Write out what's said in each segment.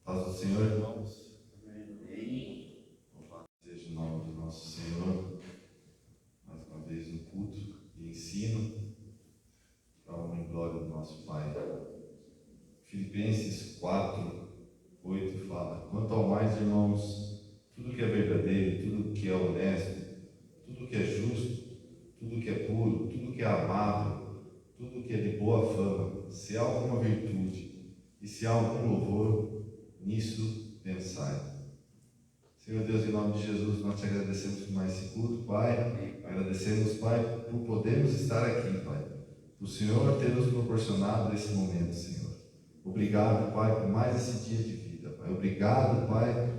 Paz do Senhor, irmãos. Amém. Louvado seja o nome do nosso Senhor, mais uma vez no culto e ensino, para a honra e glória do nosso Pai. Filipenses 4:8 fala: quanto ao mais, irmãos, tudo que é verdadeiro, tudo que é honesto, tudo que é justo, tudo que é puro, tudo que é amável, tudo que é de boa fama, se há alguma virtude e se há algum louvor, nisso pensai. Senhor Deus, em nome de Jesus, nós te agradecemos por mais esse culto, Pai. Agradecemos, Pai, por podermos estar aqui, Pai. O Senhor ter nos proporcionado esse momento, Senhor. Obrigado, Pai, por mais esse dia de vida, Pai. Obrigado, Pai,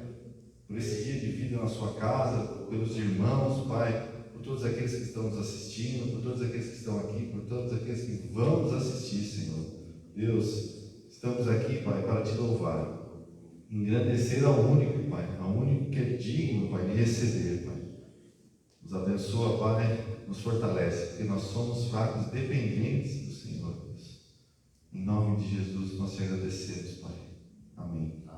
por esse dia de vida na sua casa, pelos irmãos, Pai, por todos aqueles que estão nos assistindo, por todos aqueles que estão aqui, por todos aqueles que vão nos assistir, Senhor. Deus, estamos aqui, Pai, para te louvar. Engrandecer ao único, Pai, ao único que é digno, Pai, de receber, Pai. Nos abençoa, Pai, nos fortalece, porque nós somos fracos, dependentes do Senhor, Deus. Em nome de Jesus, nós te agradecemos, Pai. Amém. Amém.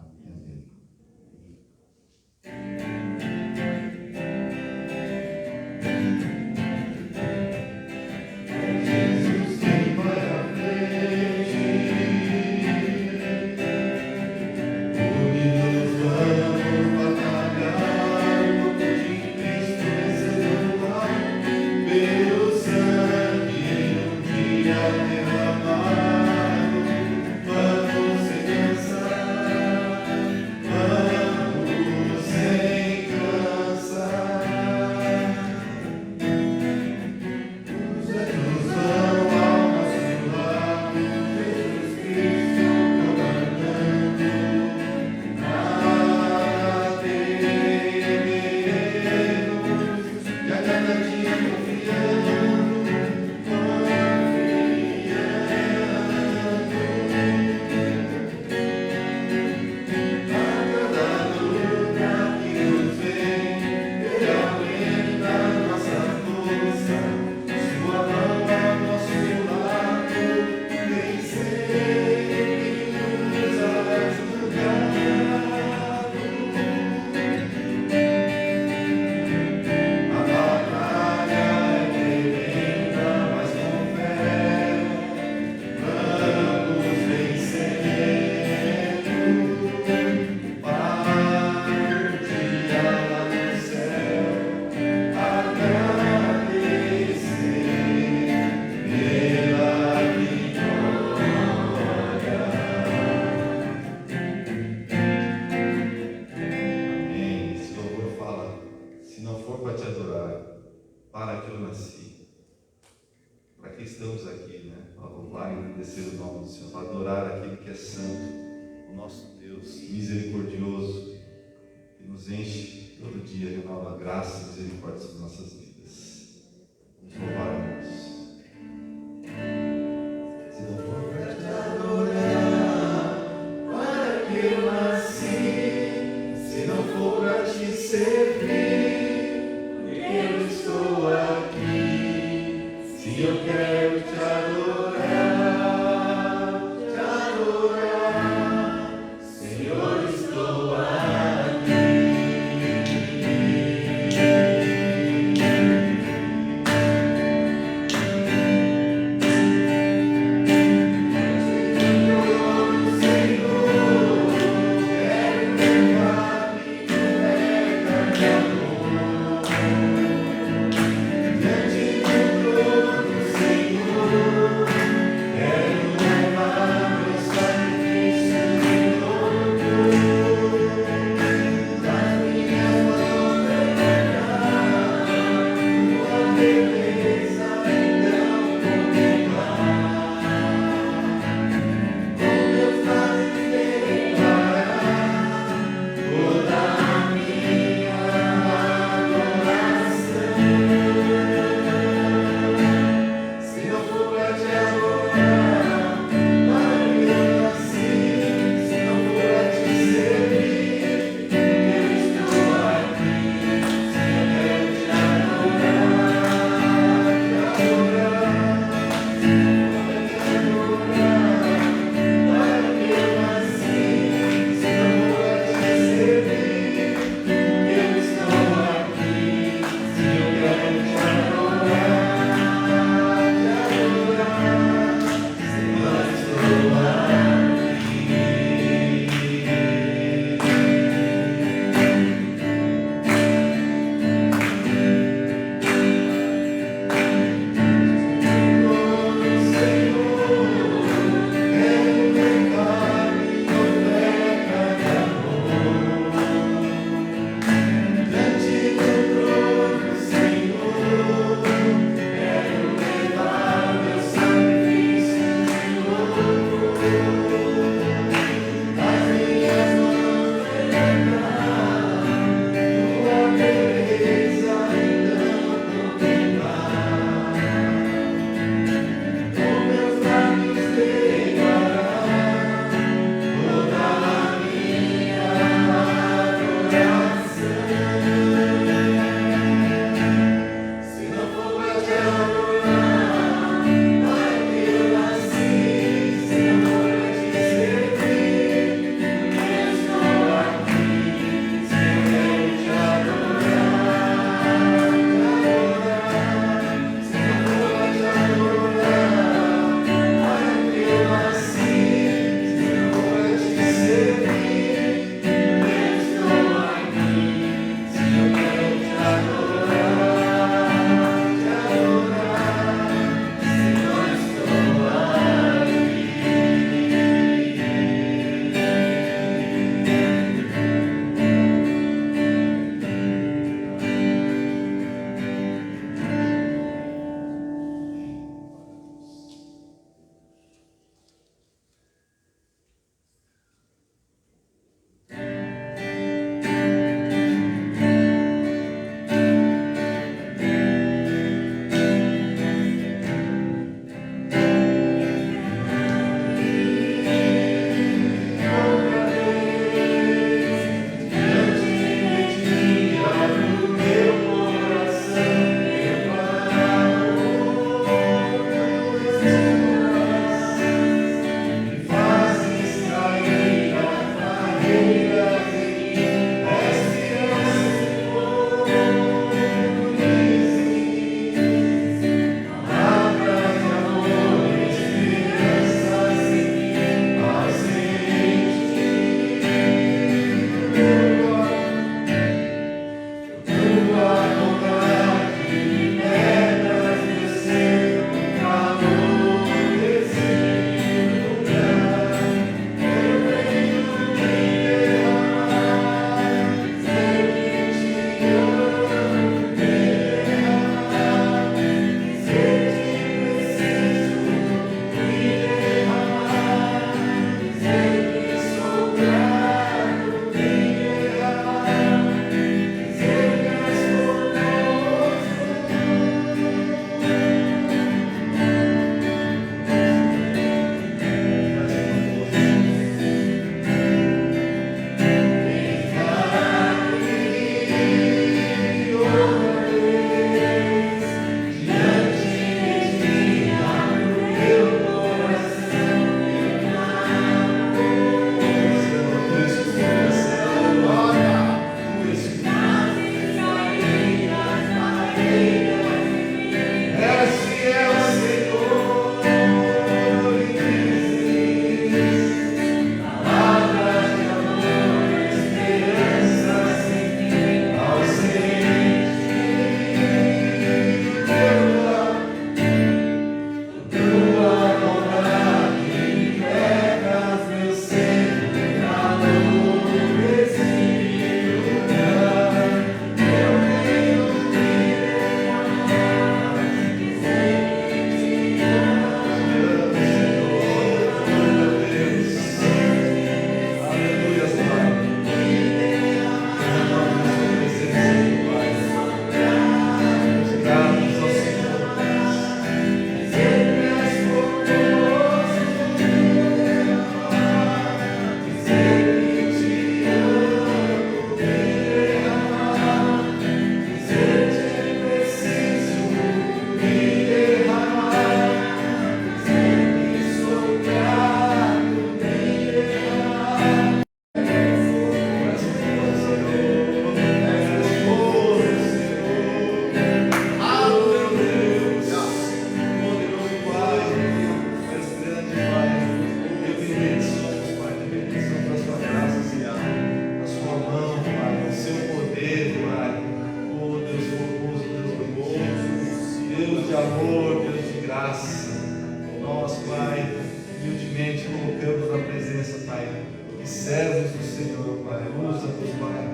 servos do Senhor, Pai. Usa-nos, Pai.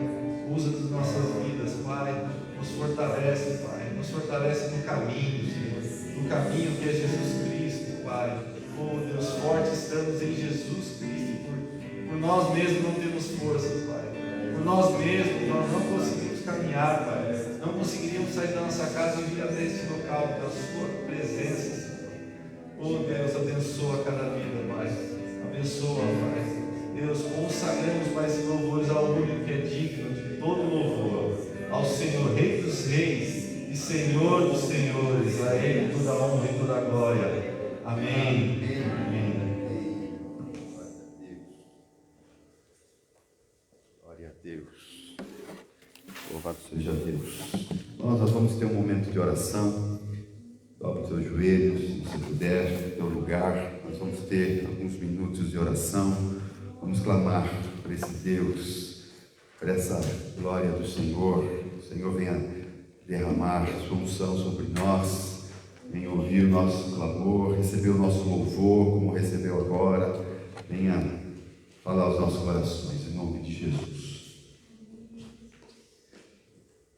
Usa as nossas vidas, Pai. Nos fortalece, Pai. Nos fortalece no caminho, Senhor. No caminho que é Jesus Cristo, Pai. Oh, Deus, forte estamos em Jesus Cristo. Por nós mesmos não temos forças, Pai. Por nós mesmos nós não conseguimos caminhar, Pai. Não conseguiríamos sair da nossa casa e vir até este local pela Sua presença, Senhor. Oh, Deus, abençoa cada vida, Pai. Abençoa, Pai. Deus, consagramos, Pai, esses louvores ao único que é digno de todo louvor, ao Senhor, Rei dos Reis e Senhor dos Senhores. A Ele toda a honra e toda a glória. Amém. Amém. Glória a Deus. Louvado seja Deus. Nós vamos ter um momento de oração. Dobre os seus joelhos, se você puder, no teu lugar. Nós vamos ter alguns minutos de oração. Vamos clamar por esse Deus, por essa glória do Senhor. O Senhor venha derramar sua unção sobre nós, venha ouvir o nosso clamor, receber o nosso louvor, como recebeu agora. Venha falar aos nossos corações, em nome de Jesus.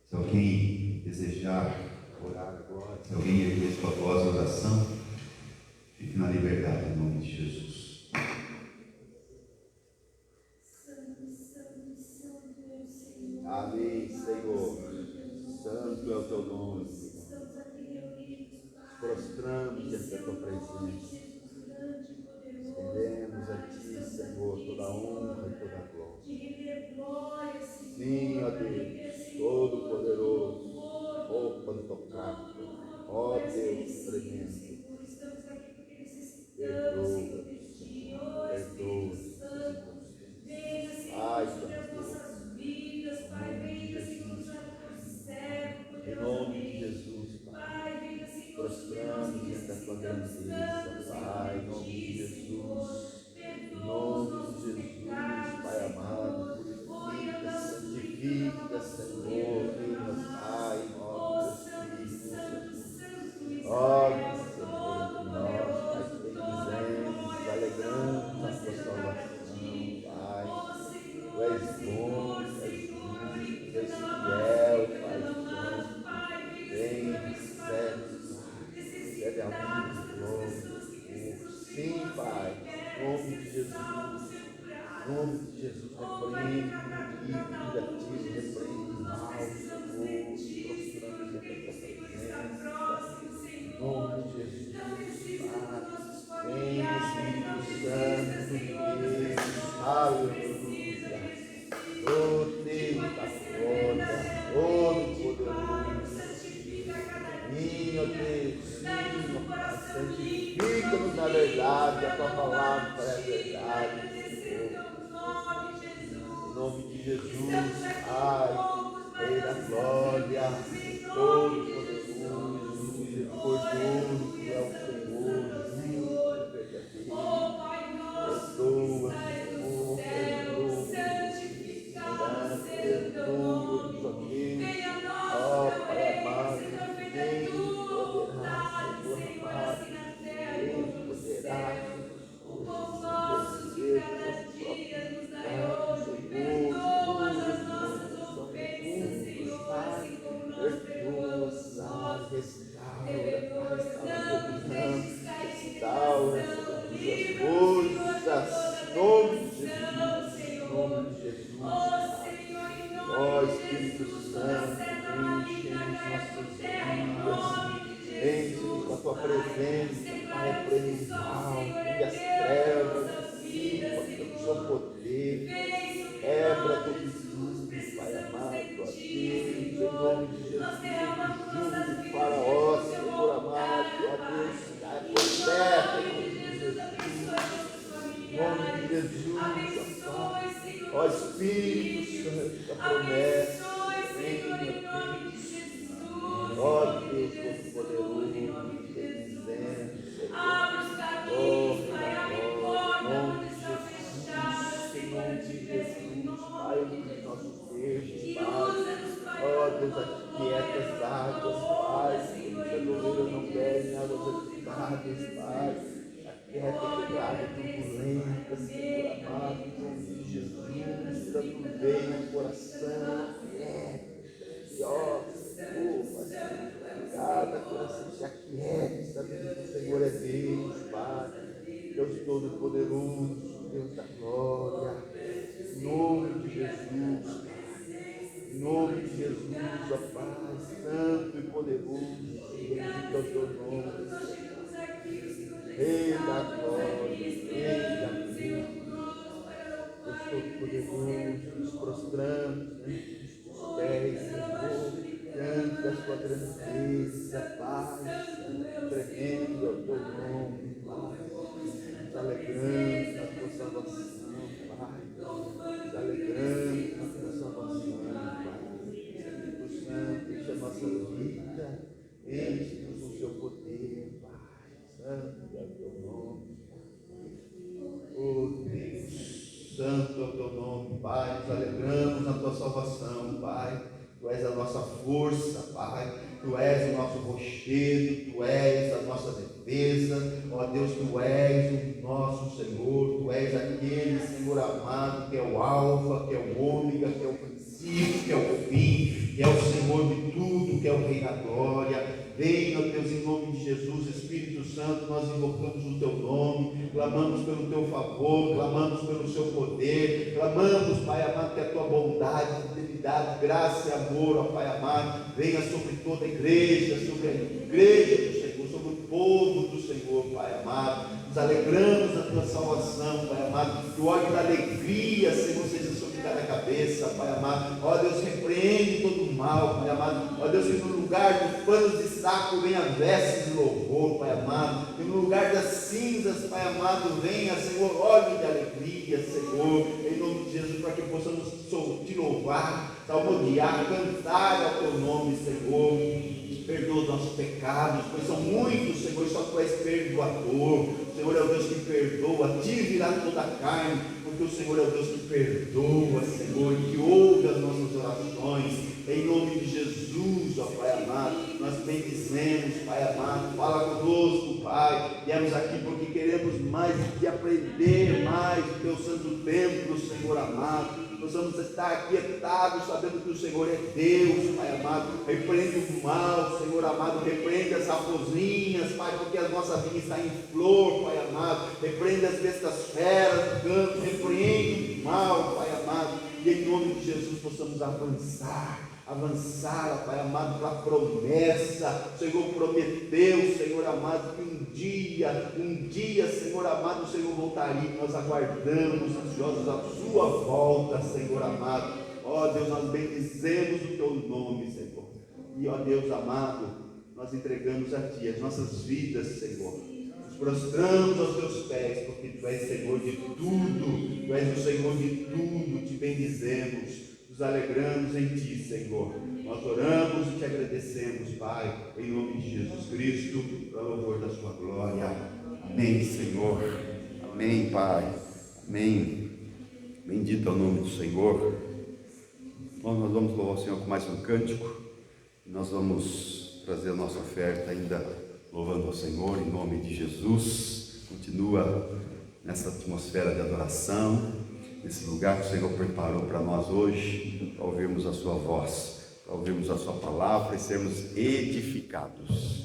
Se alguém desejar orar agora, se alguém erguer sua voz em oração, fique na liberdade, em nome de Jesus. Amém, Senhor. Santo é o teu nome. Prostramos diante da tua presença. Estendemos a ti, Senhor, toda a honra e toda a glória. Sim, ó Deus, Todo-Poderoso, ó Pantocrator, ó Deus tremendo. Perdoa, perdoa, Pai, em nome de Jesus, Pai, prostramos diante da tua grandeza, Pai, em nome de Jesus, Pai amado, purifica, santifica, Senhor, Pai, em nome do Espírito Santo, ó Senhor, entre nós, Pai, te bendizemos, alegramos a tua salvação, Pai, tu és bom, tu és justo, tu és fiel, Pai Santo. Vem, recebe a honra e glória. Sim, Pai, em nome de Jesus, repreende negativo, repreende mal, Senhor, prostramos diante da tua presença. Em nome de Jesus, Pai, vem, Espírito Santo de Deus, aleluia. Oh Deus da glória, Todo-Poderoso, minha Deus, sim, Pai, santifica-nos na verdade, a tua palavra é a verdade, Senhor. Em nome de Jesus, Pai, Rei da glória, Todo-Poderoso, misericordioso, tu é o Senhor, justo, verdadeiro. Perdoa, Senhor, perdoa-nos, ó Deus, ó Pai amado, quem poderá, Senhor amado, quem poderá, Senhor, exercer os próprios pecados, Senhor, perdoa, restaura, restaura as coisas, em nome de Jesus, ó Espírito Santo, enche-nos nossas vidas, enche-nos com a tua presença, Pai, repreende o mal, repreende as trevas, dissipa pelo seu poder, quebra todo jugo, Pai amado, ó Deus, em nome de Jesus, jugo de Faraó, Senhor amado, ó Deus, cai por terra, em nome de Jesus, ó Pai, ó Espírito Santo, a promessa, venha, Deus, ó Deus Todo-Poderoso, te bendizendo, Senhor, ó em nome de Jesus, Pai, os nossos peixes, Pai, ó Deus, aquieta as águas, Pai, os adoreiros não bebem águas agitadas, Pai. Aquieta toda água turbulenta, Senhor amado, em nome de Todo-Poderoso, nos prostramos diante dos pés, Senhor, diante da sua grandeza, Pai, tremendo é o teu nome, Pai. Nos alegramos na tua salvação, Pai. Nos alegramos na tua salvação, Pai. Espírito Santo, enche a nossa vida, enche-nos o seu poder, Pai. Santo é o teu nome. Oh Deus, santo é o teu nome, Pai. Nos alegramos na tua salvação, Pai. Tu és a nossa força, Pai. Tu és o nosso rochedo, Tu és a nossa defesa. Ó Deus, Tu és o nosso Senhor. Tu és aquele, Senhor amado, que é o alfa, que é o ômega, que é o princípio, que é o fim, que é o Senhor de tudo, que é o Rei da glória. Venha, Deus, em nome de Jesus, Espírito Santo, nós invocamos o Teu nome, clamamos pelo Teu favor, clamamos pelo Seu poder, clamamos, Pai amado, que a Tua bondade, fidelidade, graça e amor, ó Pai amado, venha sobre toda a igreja, sobre a igreja do Senhor, sobre o povo do Senhor, Pai amado. Nos alegramos na Tua salvação, Pai amado, que o óleo da alegria, Senhor, seja sobre cada cabeça, Pai amado. Ó Deus, repreende todo o mal, Pai amado. Ó Deus, que no lugar dos panos de saco venha vestes de louvor, Pai amado. Que no lugar das cinzas, Pai amado, venha, Senhor, óleo de alegria, Senhor, em nome de Jesus, para que possamos te louvar, salmodiar, cantar ao Teu nome, Senhor. Perdoa os nossos pecados, pois são muitos, Senhor, só Tu és perdoador. O Senhor é o Deus que perdoa, tira virá toda a carne, porque o Senhor é o Deus que perdoa, Senhor, e que ouve as nossas orações, em nome de Jesus, ó Pai amado. Nós bendizemos, Pai amado, fala conosco, Pai. Viemos aqui porque queremos mais de aprender mais do Teu santo templo, Senhor amado. Possamos estar aquietados, sabendo que o Senhor é Deus, Pai amado. Repreende o mal, Senhor amado. Repreende as raposinhas, Pai, porque a nossa vida está em flor, Pai amado. Repreende as bestas feras do campo. Repreende o mal, Pai amado. E em nome de Jesus possamos avançar, ó Pai amado, para a promessa. O Senhor prometeu, Senhor amado, que um dia, Senhor amado, o Senhor voltaria. Nós aguardamos ansiosos a sua volta, Senhor amado. Ó Deus, nós bendizemos o Teu nome, Senhor. E ó Deus amado, nós entregamos a Ti as nossas vidas, Senhor. Nos prostramos aos Teus pés, porque Tu és Senhor de tudo. Tu és o Senhor de tudo. Te bendizemos. Nos alegramos em Ti, Senhor. Nós oramos e Te agradecemos, Pai, em nome de Jesus Cristo, para o louvor da Sua glória. Amém, Senhor. Amém, Pai. Amém. Bendito é o nome do Senhor. Bom, nós vamos louvar o Senhor com mais um cântico. Nós vamos trazer a nossa oferta ainda louvando ao Senhor em nome de Jesus. Continua nessa atmosfera de adoração, nesse lugar que o Senhor preparou para nós hoje, para ouvirmos a Sua voz, para ouvirmos a Sua palavra e sermos edificados.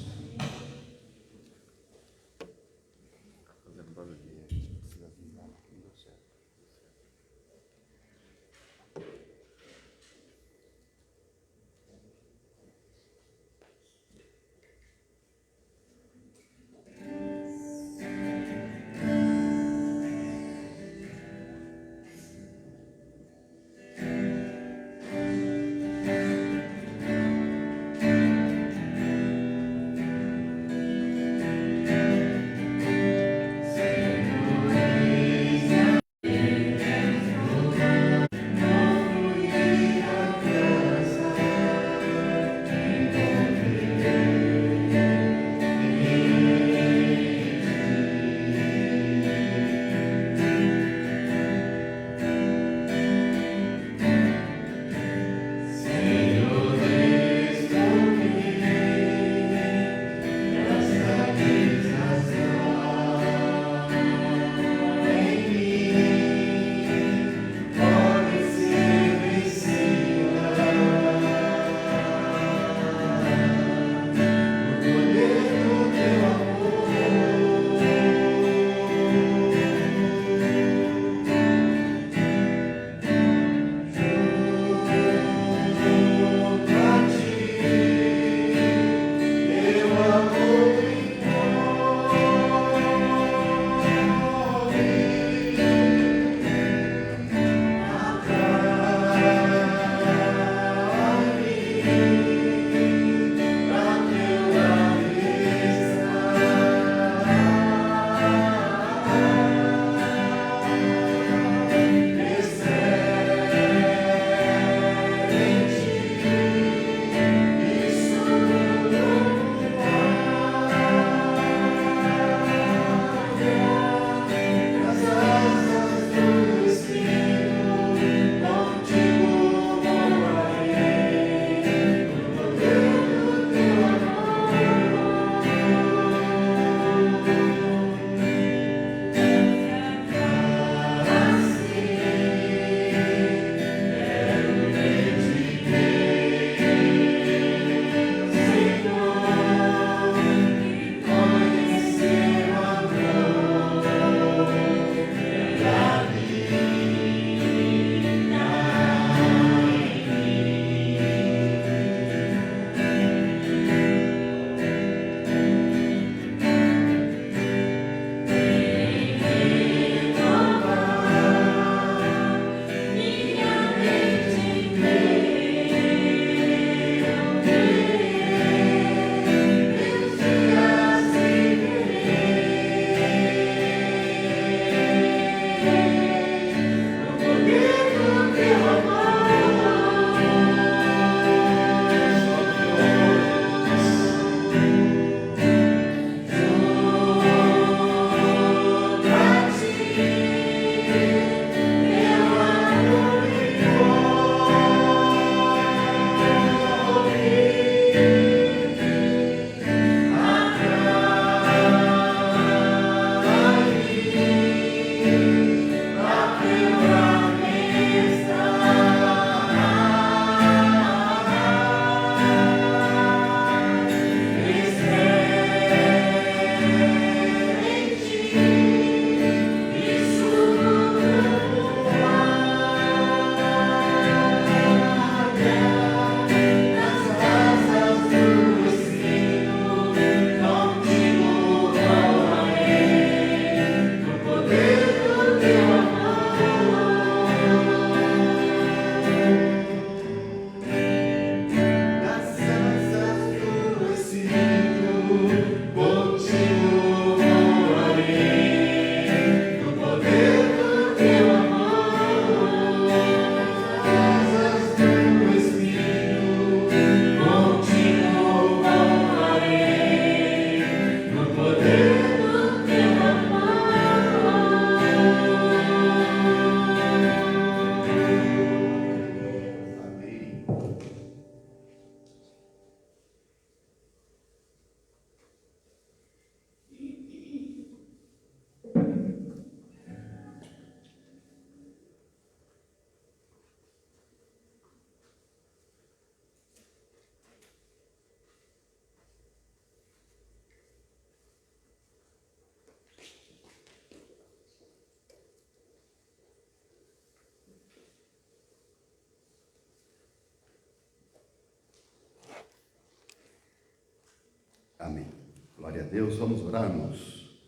Deus. Vamos orar, irmãos.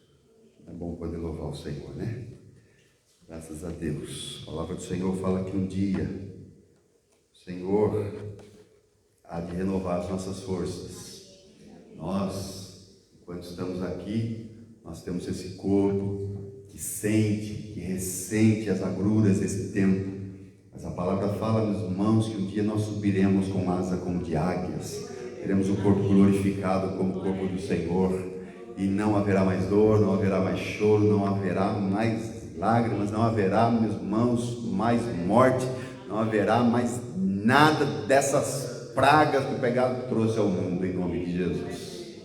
É bom poder louvar o Senhor, né? Graças a Deus. A palavra do Senhor fala que um dia o Senhor há de renovar as nossas forças. Nós, enquanto estamos aqui, nós temos esse corpo que sente, que ressente as agruras desse tempo. Mas a palavra fala, meus irmãos, que um dia nós subiremos com asa como de águias. Teremos o corpo glorificado como o corpo do Senhor. E não haverá mais dor, não haverá mais choro, não haverá mais lágrimas, não haverá, meus irmãos, mais morte, não haverá mais nada dessas pragas que o pecado trouxe ao mundo, em nome de Jesus.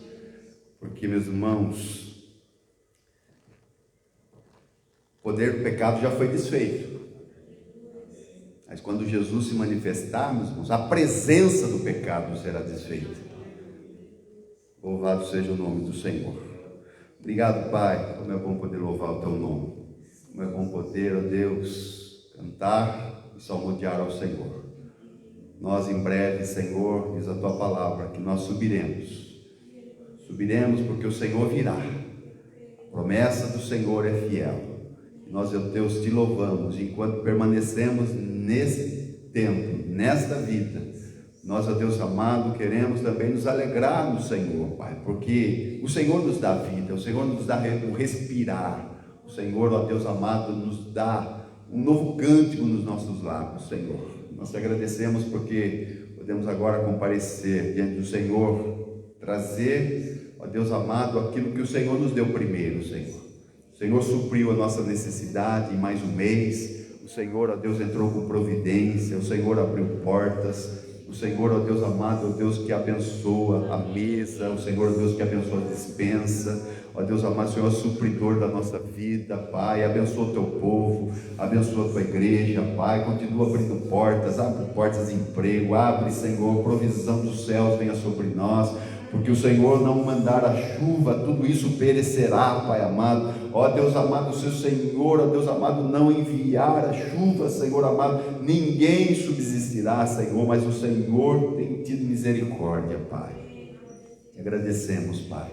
Porque, meus irmãos, o poder do pecado já foi desfeito. Mas quando Jesus se manifestar, meus irmãos, a presença do pecado será desfeita. Louvado seja o nome do Senhor. Obrigado, Pai, como é bom poder louvar o Teu nome. Como é bom poder, ó Deus, cantar e salmodiar ao Senhor. Nós em breve, Senhor, diz a Tua palavra, que nós subiremos. Subiremos porque o Senhor virá. A promessa do Senhor é fiel. E nós, ó Deus, Te louvamos enquanto permanecemos nesse tempo, nesta vida. Nós, ó Deus amado, queremos também nos alegrar no Senhor, Pai, porque o Senhor nos dá vida, o Senhor nos dá o respirar, o Senhor, ó Deus amado, nos dá um novo cântico nos nossos lábios, Senhor. Nós te agradecemos porque podemos agora comparecer diante do Senhor, trazer, ó Deus amado, aquilo que o Senhor nos deu primeiro, Senhor. O Senhor supriu a nossa necessidade em mais um mês, o Senhor, ó Deus, entrou com providência, o Senhor abriu portas. O Senhor, ó Deus amado, ó Deus que abençoa a mesa, o Senhor, ó Deus que abençoa a despensa, ó Deus amado, o Senhor é supridor da nossa vida, Pai, abençoa o Teu povo, abençoa a Tua igreja, Pai, continua abrindo portas, abre portas de emprego, abre, Senhor, provisão dos céus venha sobre nós, porque o Senhor não mandar a chuva, tudo isso perecerá, Pai amado. Ó Deus amado, se o Senhor, ó Deus amado, não enviar a chuva, Senhor amado, ninguém subsistirá, Senhor, mas o Senhor tem tido misericórdia, Pai. Te agradecemos, Pai.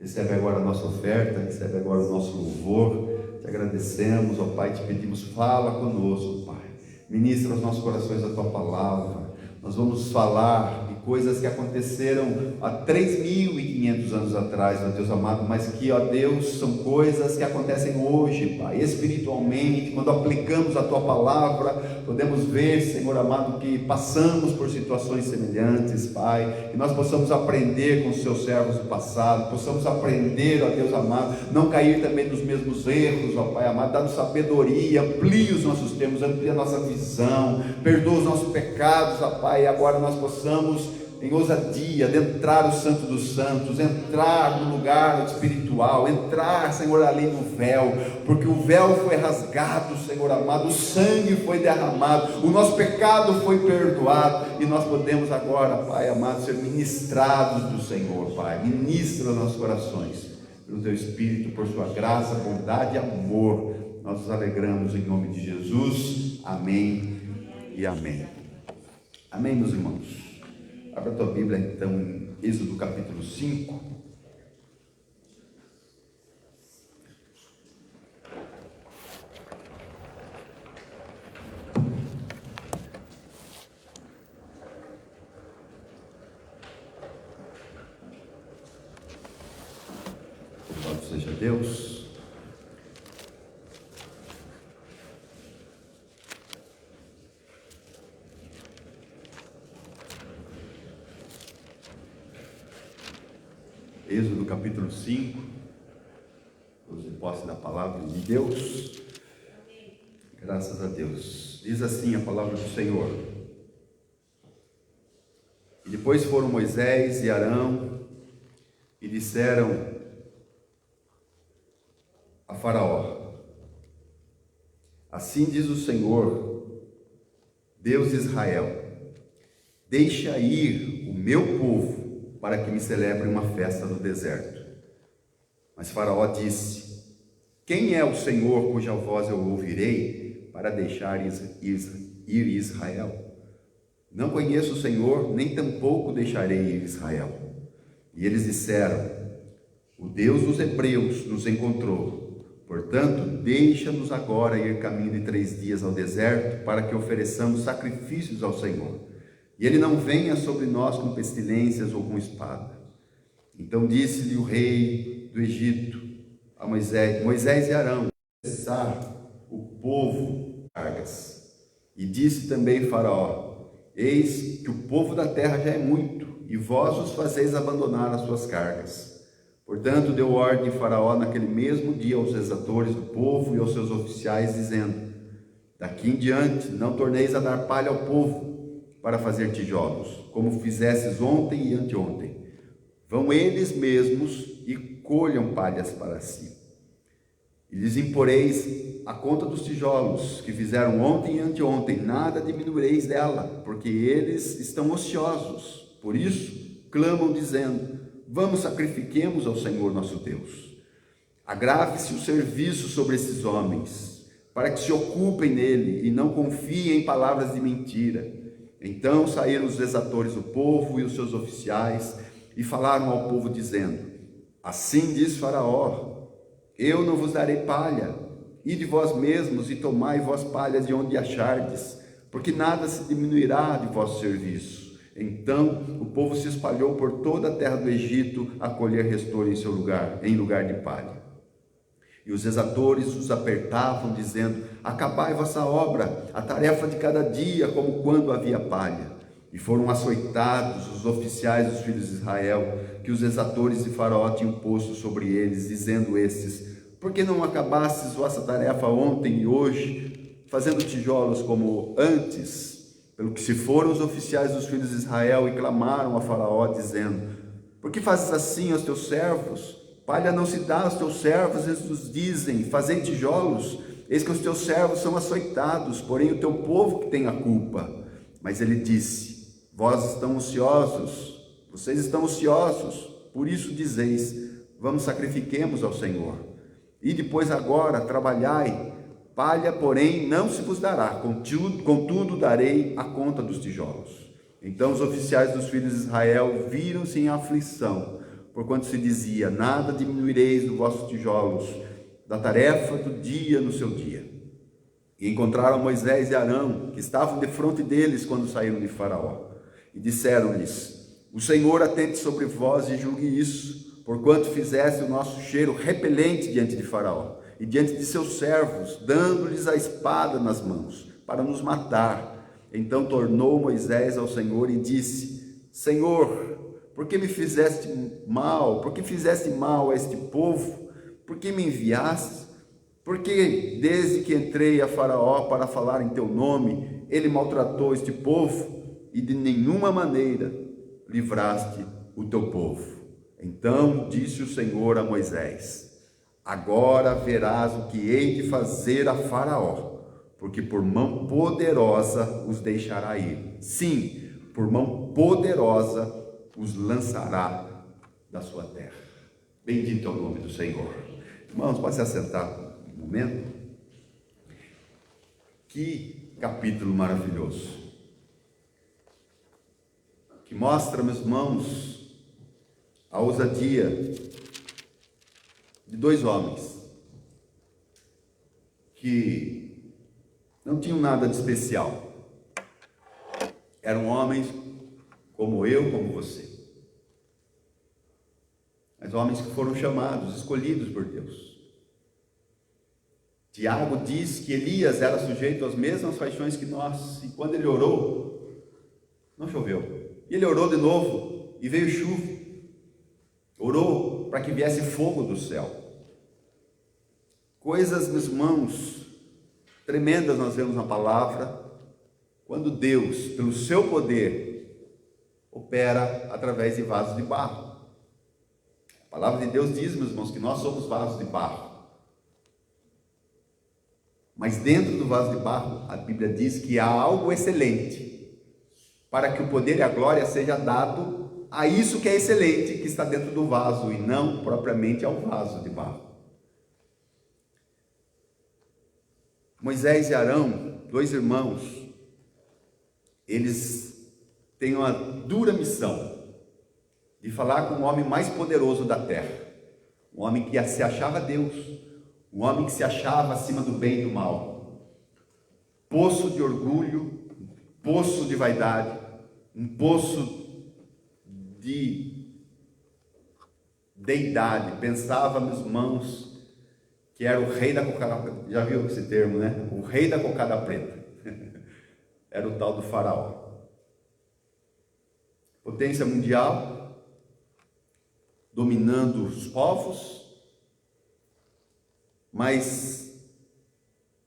Recebe agora a nossa oferta, recebe agora o nosso louvor. Te agradecemos, ó Pai, te pedimos, fala conosco, Pai. Ministra aos nossos corações a Tua palavra. Nós vamos falar de coisas que aconteceram há 3.500 anos atrás, ó Deus amado, mas que, ó Deus, são coisas que acontecem hoje, Pai, espiritualmente. Quando aplicamos a Tua palavra, podemos ver, Senhor amado, que passamos por situações semelhantes, Pai, que nós possamos aprender com os Seus servos do passado, possamos aprender, ó Deus amado, não cair também nos mesmos erros, ó Pai amado, dá-nos sabedoria, amplie os nossos termos, amplie a nossa visão, perdoa os nossos pecados, ó Pai, e agora nós possamos, em ousadia, adentrar o Santo dos Santos, entrar no lugar espiritual, entrar, Senhor, ali no véu, porque o véu foi rasgado, Senhor amado, o sangue foi derramado, o nosso pecado foi perdoado, e nós podemos agora, Pai amado, ser ministrados do Senhor, Pai. Ministra os nossos corações, pelo Teu Espírito, por Sua graça, bondade e amor. Nós nos alegramos em nome de Jesus. Amém e amém. Amém, meus irmãos. Abra a tua Bíblia, então, em Êxodo capítulo 5. Louvado seja Deus. Êxodo capítulo 5, os posse da palavra de Deus. Graças a Deus. Diz assim a palavra do Senhor. E depois foram Moisés e Arão e disseram a Faraó: assim diz o Senhor, Deus de Israel: deixa ir o meu povo para que me celebre uma festa no deserto. Mas Faraó disse: quem é o Senhor cuja voz eu ouvirei para deixar ir Israel? Não conheço o Senhor, nem tampouco deixarei ir Israel. E eles disseram: O Deus dos hebreus nos encontrou. Portanto, deixa-nos agora ir caminho de 3 dias ao deserto, para que ofereçamos sacrifícios ao Senhor. E ele não venha sobre nós com pestilências ou com espada. Então disse-lhe o rei do Egito a Moisés e Arão, cessar o povo cargas. E disse também Faraó, eis que o povo da terra já é muito, e vós os fazeis abandonar as suas cargas. Portanto, deu ordem Faraó naquele mesmo dia aos exatores do povo e aos seus oficiais, dizendo, daqui em diante não torneis a dar palha ao povo para fazer tijolos, como fizestes ontem e anteontem. Vão eles mesmos e colham palhas para si. E lhes imporeis a conta dos tijolos que fizeram ontem e anteontem, nada diminuireis dela, porque eles estão ociosos. Por isso, clamam dizendo, vamos, sacrifiquemos ao Senhor nosso Deus. Agrave-se o serviço sobre esses homens, para que se ocupem nele e não confiem em palavras de mentira. Então saíram os exatores do povo e os seus oficiais e falaram ao povo dizendo, assim diz Faraó, eu não vos darei palha, ide vós mesmos e tomai vós palhas de onde achardes, porque nada se diminuirá de vosso serviço. Então o povo se espalhou por toda a terra do Egito a colher restolho em lugar de palha. E os exatores os apertavam, dizendo, acabai vossa obra, a tarefa de cada dia, como quando havia palha. E foram açoitados os oficiais dos filhos de Israel, que os exatores de Faraó tinham posto sobre eles, dizendo estes, por que não acabastes vossa tarefa ontem e hoje, fazendo tijolos como antes? Pelo que se foram os oficiais dos filhos de Israel e clamaram a Faraó, dizendo, por que fazes assim aos teus servos? Palha não se dá aos teus servos, eles nos dizem, fazei tijolos, eis que os teus servos são açoitados, porém o teu povo que tem a culpa. Mas ele disse, vocês estão ociosos, por isso dizeis, vamos, sacrifiquemos ao Senhor. E depois agora trabalhai, palha, porém, não se vos dará, contudo darei a conta dos tijolos. Então os oficiais dos filhos de Israel viram-se em aflição, porquanto se dizia, nada diminuireis dos vossos tijolos, da tarefa do dia no seu dia. E encontraram Moisés e Arão, que estavam defronte deles quando saíram de Faraó. E disseram-lhes, o Senhor atente sobre vós e julgue isso, porquanto fizesse o nosso cheiro repelente diante de Faraó e diante de seus servos, dando-lhes a espada nas mãos, para nos matar. Então tornou Moisés ao Senhor e disse, Senhor, por que me fizeste mal? Por que fizeste mal a este povo? Por que me enviaste? Porque desde que entrei a Faraó para falar em teu nome, ele maltratou este povo e de nenhuma maneira livraste o teu povo. Então disse o Senhor a Moisés, agora verás o que hei de fazer a Faraó, porque por mão poderosa os deixará ir. Sim, por mão poderosa os lançará da sua terra. Bendito é o nome do Senhor. Irmãos, pode se assentar um momento. Que capítulo maravilhoso, que mostra, meus irmãos, a ousadia de 2 homens que não tinham nada de especial. Eram homens como eu, como você. Mas homens que foram chamados, escolhidos por Deus. Tiago diz que Elias era sujeito às mesmas paixões que nós. E quando ele orou, não choveu. E ele orou de novo e veio chuva. Orou para que viesse fogo do céu. Coisas, meus irmãos, tremendas nós vemos na palavra, quando Deus, pelo seu poder, opera através de vasos de barro. A palavra de Deus diz, meus irmãos, que nós somos vasos de barro. Mas dentro do vaso de barro, a Bíblia diz que há algo excelente, para que o poder e a glória seja dado a isso que é excelente, que está dentro do vaso, e não propriamente ao vaso de barro. Moisés e Arão, 2 irmãos, eles têm uma dura missão de falar com o homem mais poderoso da terra. um homem que se achava Deus, um homem que se achava acima do bem e do mal. Poço de orgulho, poço de vaidade, um poço de deidade. Pensava, meus irmãos, que era o rei da cocada, já viu esse termo, né? O rei da cocada preta. Era o tal do faraó. Potência mundial, dominando os povos, mas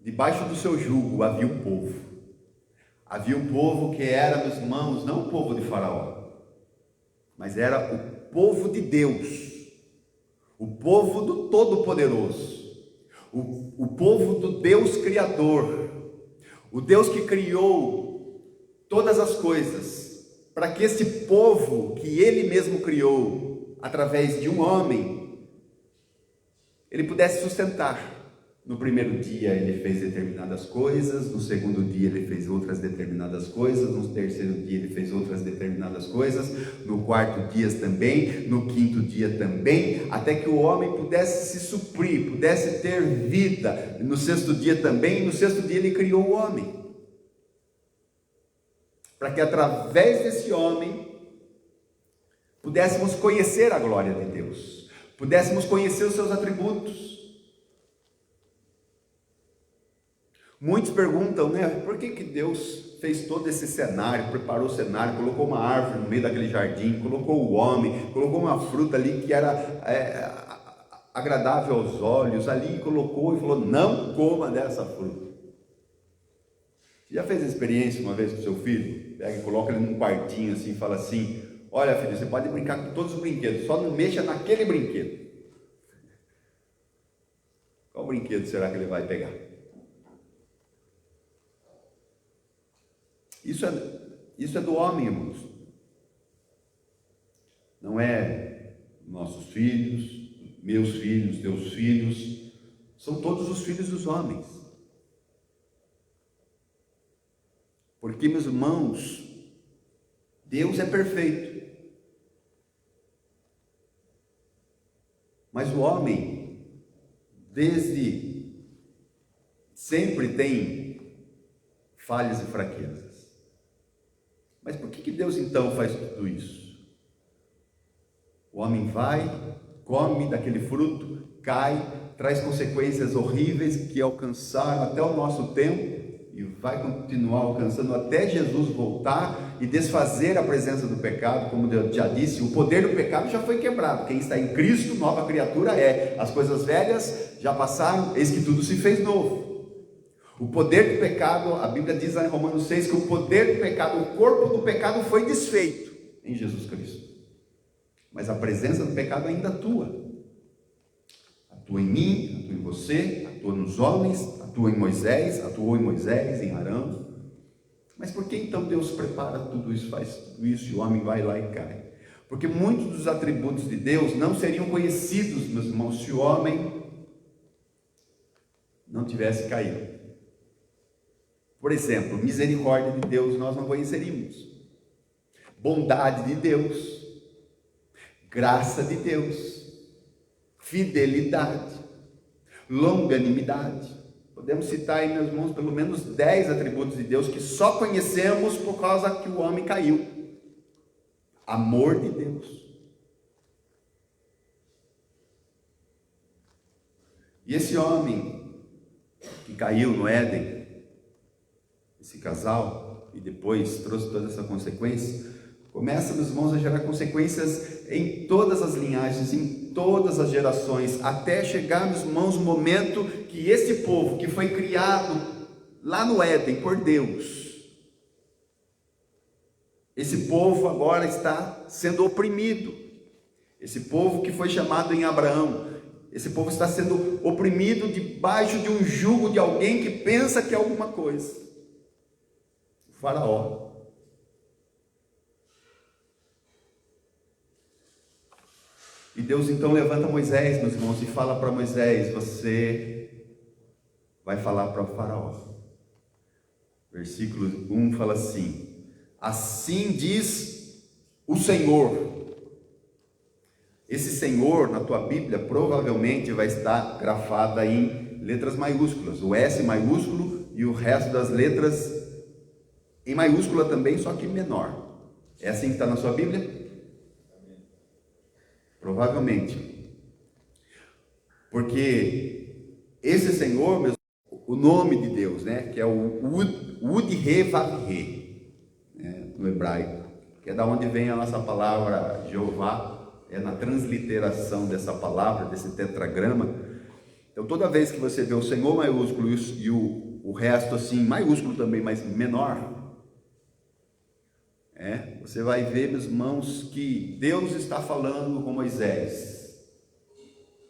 debaixo do seu jugo havia um povo. Havia um povo que era, meus irmãos, não o povo de faraó, mas era o povo de Deus, o povo do Todo-Poderoso, o povo do Deus Criador, o Deus que criou todas as coisas, para que esse povo que Ele mesmo criou, através de um homem, Ele pudesse sustentar. No primeiro dia Ele fez determinadas coisas, no segundo dia Ele fez outras determinadas coisas, no terceiro dia Ele fez outras determinadas coisas, no quarto dia também, no quinto dia também, até que o homem pudesse se suprir, pudesse ter vida. No sexto dia também, no sexto dia Ele criou o homem, para que através desse homem pudéssemos conhecer a glória de Deus, pudéssemos conhecer os seus atributos. Muitos perguntam, né, por que Deus fez todo esse cenário, preparou o cenário, colocou uma árvore no meio daquele jardim, colocou o homem, colocou uma fruta ali que era agradável aos olhos, ali colocou e falou, não coma dessa fruta. Você já fez a experiência uma vez com seu filho? Pega e coloca ele num quartinho assim e fala assim, olha filho, você pode brincar com todos os brinquedos, só não mexa naquele brinquedo. Qual brinquedo será que ele vai pegar? Isso é do homem, irmãos. Não é nossos filhos, meus filhos, teus filhos, são todos os filhos dos homens. Porque, meus irmãos, Deus é perfeito. Mas o homem, desde sempre tem falhas e fraquezas. Mas por que Deus então faz tudo isso? O homem vai, come daquele fruto, cai, traz consequências horríveis que alcançaram até o nosso tempo e vai continuar alcançando até Jesus voltar e desfazer a presença do pecado. Como eu já disse, o poder do pecado já foi quebrado. Quem está em Cristo, nova criatura é. As coisas velhas já passaram, eis que tudo se fez novo. O poder do pecado, a Bíblia diz lá em Romanos 6 que o poder do pecado, o corpo do pecado foi desfeito em Jesus Cristo. Mas a presença do pecado ainda atua. Atua em mim, atua em você, atua nos homens, atua em Moisés, atuou em Moisés, em Arão. Mas por que então Deus prepara tudo isso, faz tudo isso e o homem vai lá e cai? Porque muitos dos atributos de Deus não seriam conhecidos, meus irmãos, se o homem não tivesse caído. Por exemplo, misericórdia de Deus nós não conheceríamos, bondade de Deus, graça de Deus, fidelidade, longanimidade. Podemos citar aí, meus irmãos, pelo menos 10 atributos de Deus que só conhecemos por causa que o homem caiu. Amor de Deus. E esse homem que caiu no Éden, esse casal, e depois trouxe toda essa consequência, começa, meus irmãos, a gerar consequências em todas as linhagens, em todas as gerações, até chegar, meus irmãos, o momento que esse povo que foi criado lá no Éden por Deus, esse povo agora está sendo oprimido. Esse povo que foi chamado em Abraão, esse povo está sendo oprimido debaixo de um jugo de alguém que pensa que é alguma coisa. O Faraó. E Deus então levanta Moisés, meus irmãos, e fala para Moisés: você vai falar para o Faraó. Versículo 1 fala assim: assim diz o Senhor. Esse Senhor na tua Bíblia provavelmente vai estar grafada em letras maiúsculas, o S maiúsculo e o resto das letras em maiúscula também, só que menor. É assim que está na sua Bíblia? Provavelmente. Porque esse Senhor, o nome de Deus, né, que é o Ud-He-Vav-He, né, no hebraico, que é da onde vem a nossa palavra Jeová, é na transliteração dessa palavra, desse tetragrama. Então toda vez que você vê o Senhor maiúsculo e o resto assim, maiúsculo também, mas menor, você vai ver, meus irmãos, que Deus está falando com Moisés.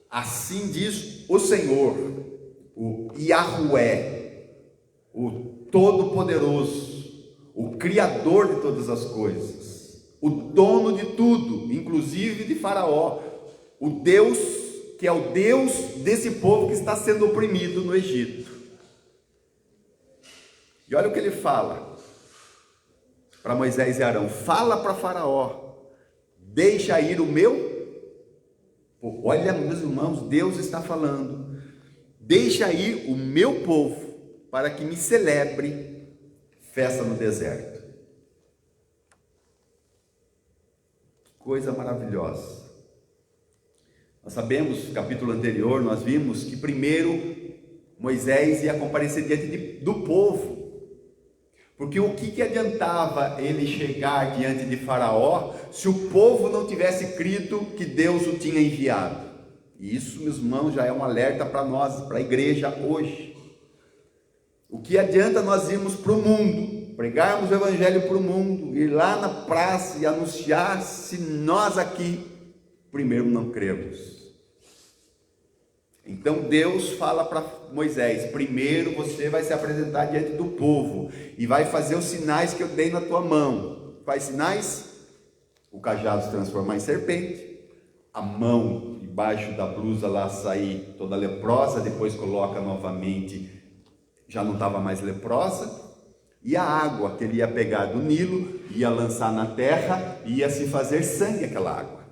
Assim diz o Senhor, o Yahué, o Todo-Poderoso, o Criador de todas as coisas, o dono de tudo, inclusive de Faraó, o Deus que é o Deus desse povo que está sendo oprimido no Egito. E olha o que ele fala para Moisés e Arão: fala para Faraó, deixa ir o meu. Olha, meus irmãos, Deus está falando: deixa ir o meu povo, para que me celebre festa no deserto. Que coisa maravilhosa. Nós sabemos, no capítulo anterior, nós vimos que primeiro Moisés ia comparecer diante do povo. Porque o que adiantava ele chegar diante de Faraó se o povo não tivesse crido que Deus o tinha enviado? E isso, meus irmãos, já é um alerta para nós, para a igreja hoje. O que adianta nós irmos para o mundo, pregarmos o evangelho para o mundo, ir lá na praça e anunciar, se nós aqui primeiro não cremos? Então Deus fala para Moisés: primeiro você vai se apresentar diante do povo e vai fazer os sinais que eu dei na tua mão. Quais sinais? O cajado se transformar em serpente, a mão debaixo da blusa lá sair toda leprosa, depois coloca novamente, já não estava mais leprosa, e a água que ele ia pegar do Nilo, ia lançar na terra, ia se fazer sangue aquela água.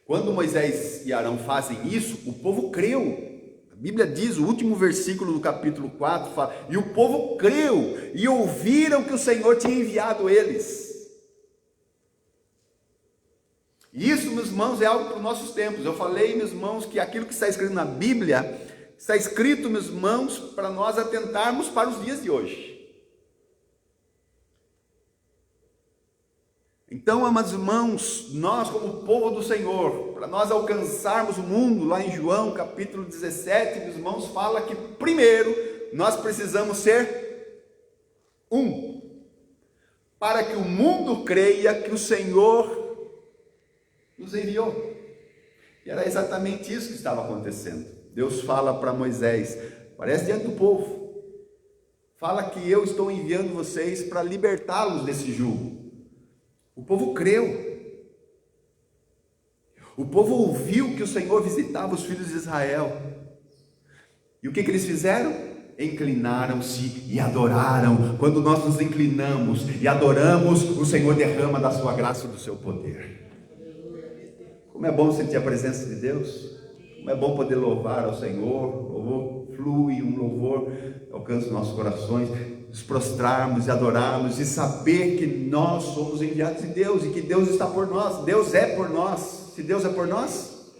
Quando Moisés e Arão fazem isso, o povo creu. A Bíblia diz, o último versículo do capítulo 4 fala: e o povo creu e ouviram que o Senhor tinha enviado eles. E isso, meus irmãos, é algo para os nossos tempos. Eu falei, meus irmãos, que aquilo que está escrito na Bíblia está escrito, meus irmãos, para nós atentarmos para os dias de hoje. Então, amados irmãos, nós como povo do Senhor, para nós alcançarmos o mundo, lá em João capítulo 17, meus irmãos, fala que primeiro nós precisamos ser um, para que o mundo creia que o Senhor nos enviou. E era exatamente isso que estava acontecendo. Deus fala para Moisés, aparece diante do povo, fala que eu estou enviando vocês para libertá-los desse jugo. O povo creu. O povo ouviu que o Senhor visitava os filhos de Israel. E o que eles fizeram? Inclinaram-se e adoraram. Quando nós nos inclinamos e adoramos, o Senhor derrama da sua graça e do seu poder. Como é bom sentir a presença de Deus. Como é bom poder louvar ao Senhor. O louvor flui, um louvor alcança os nossos corações. Nos prostrarmos e adorarmos e saber que nós somos enviados de Deus e que Deus está por nós. Deus é por nós. Se Deus é por nós,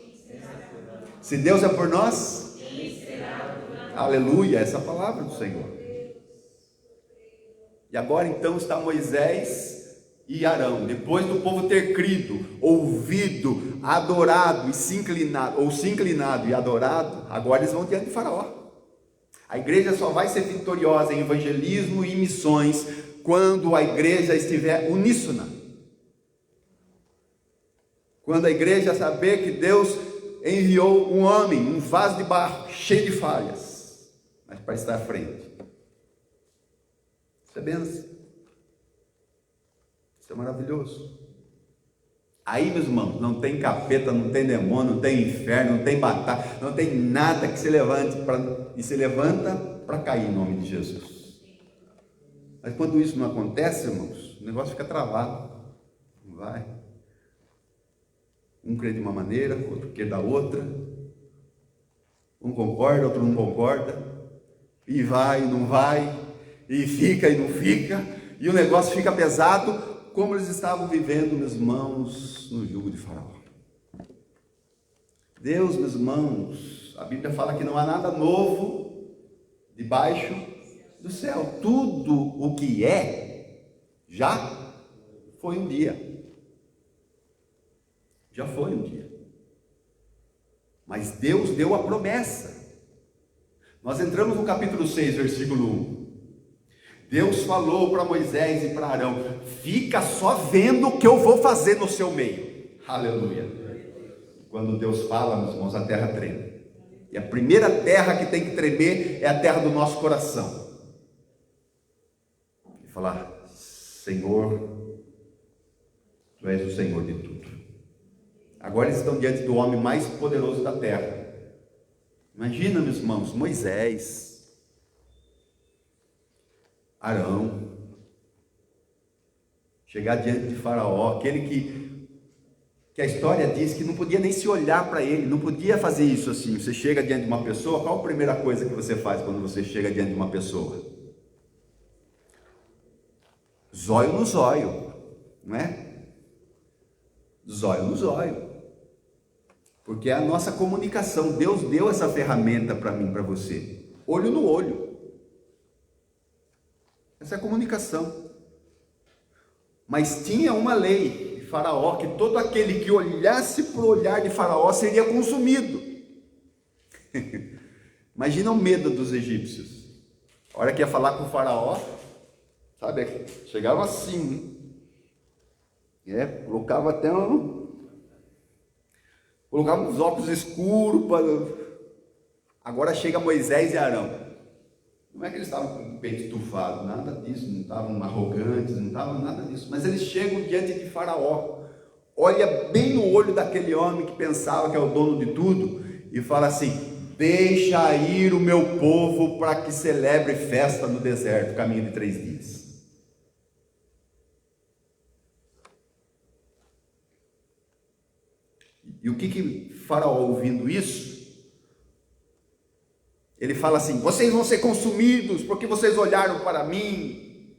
se Deus é por nós, aleluia, essa é a palavra do Senhor. E agora então está Moisés e Arão, depois do povo ter crido, ouvido, adorado e se inclinado e adorado, agora eles vão diante de Faraó. A igreja só vai ser vitoriosa em evangelismo e missões quando a igreja estiver uníssona. Quando a igreja saber que Deus enviou um homem, um vaso de barro, cheio de falhas, mas para estar à frente. Isso é bênção. Isso é maravilhoso. Aí, meus irmãos, não tem capeta, não tem demônio, não tem inferno, não tem batalha, não tem nada que se levante e se levanta para cair em nome de Jesus. Mas quando isso não acontece, irmãos, o negócio fica travado. Não vai. Um crê de uma maneira, outro crê da outra. Um concorda, outro não concorda. E vai e não vai. E fica e não fica. E o negócio fica pesado, como eles estavam vivendo, meus irmãos, no jugo de Faraó. Deus, meus irmãos, a Bíblia fala que não há nada novo debaixo do céu. Tudo o que é, já foi um dia. Já foi um dia. Mas Deus deu a promessa. Nós entramos no capítulo 6, versículo 1. Deus falou para Moisés e para Arão: fica só vendo o que eu vou fazer no seu meio. Aleluia. Quando Deus fala, meus irmãos, a terra treme. E a primeira terra que tem que tremer é a terra do nosso coração. E falar: Senhor, Tu és o Senhor de tudo. Agora eles estão diante do homem mais poderoso da terra. Imagina, meus irmãos, Moisés, Arão, chegar diante de Faraó, aquele que a história diz que não podia nem se olhar para ele, não podia fazer isso assim. Você chega diante de uma pessoa, qual a primeira coisa que você faz quando você chega diante de uma pessoa? Zóio no zóio, não é? Zóio no zóio. Porque é a nossa comunicação. Deus deu essa ferramenta para mim, para você. Olho no olho. Essa é a comunicação. Mas tinha uma lei de Faraó, que todo aquele que olhasse para o olhar de Faraó seria consumido. Imagina o medo dos egípcios. A hora que ia falar com o Faraó, sabe, chegava assim, colocava até colocava uns óculos escuros, agora chega Moisés e Arão. Não é que eles estavam com o peito estufado, nada disso, não estavam arrogantes, não estavam nada disso, mas eles chegam diante de Faraó, olha bem no olho daquele homem que pensava que é o dono de tudo, e fala assim: deixa ir o meu povo para que celebre festa no deserto, caminho de 3 dias. E o que Faraó, ouvindo isso, ele fala assim: vocês vão ser consumidos porque vocês olharam para mim,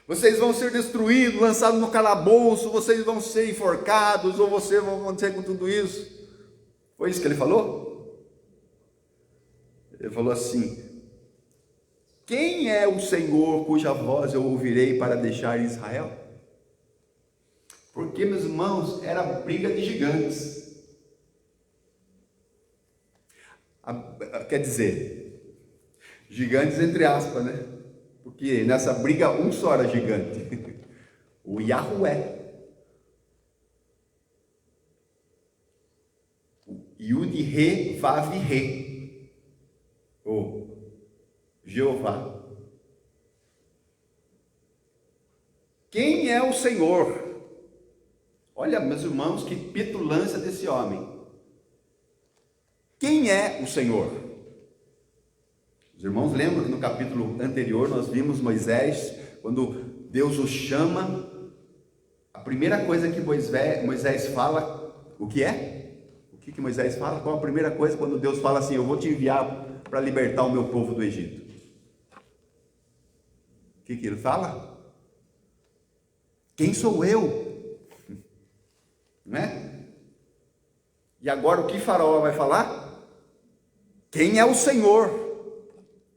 vocês vão ser destruídos, lançados no calabouço, vocês vão ser enforcados, ou vocês vão acontecer com tudo isso. Foi isso que ele falou? Ele falou assim: quem é o Senhor cuja voz eu ouvirei para deixar Israel? Porque, meus irmãos, era briga de gigantes. Quer dizer, gigantes entre aspas, né? Porque nessa briga um só era gigante, o Yahué, o Yud-Re, Vav-Re, o Jeová. Quem é o Senhor? Olha, meus irmãos, que petulância desse homem. Quem é o Senhor? Os irmãos lembram que no capítulo anterior nós vimos Moisés, quando Deus o chama, a primeira coisa que Moisés fala, o que é? O que Moisés fala? Qual a primeira coisa quando Deus fala assim: eu vou te enviar para libertar o meu povo do Egito? O que ele fala? Quem sou eu? Não é? E agora o que Faraó vai falar? Quem é o Senhor?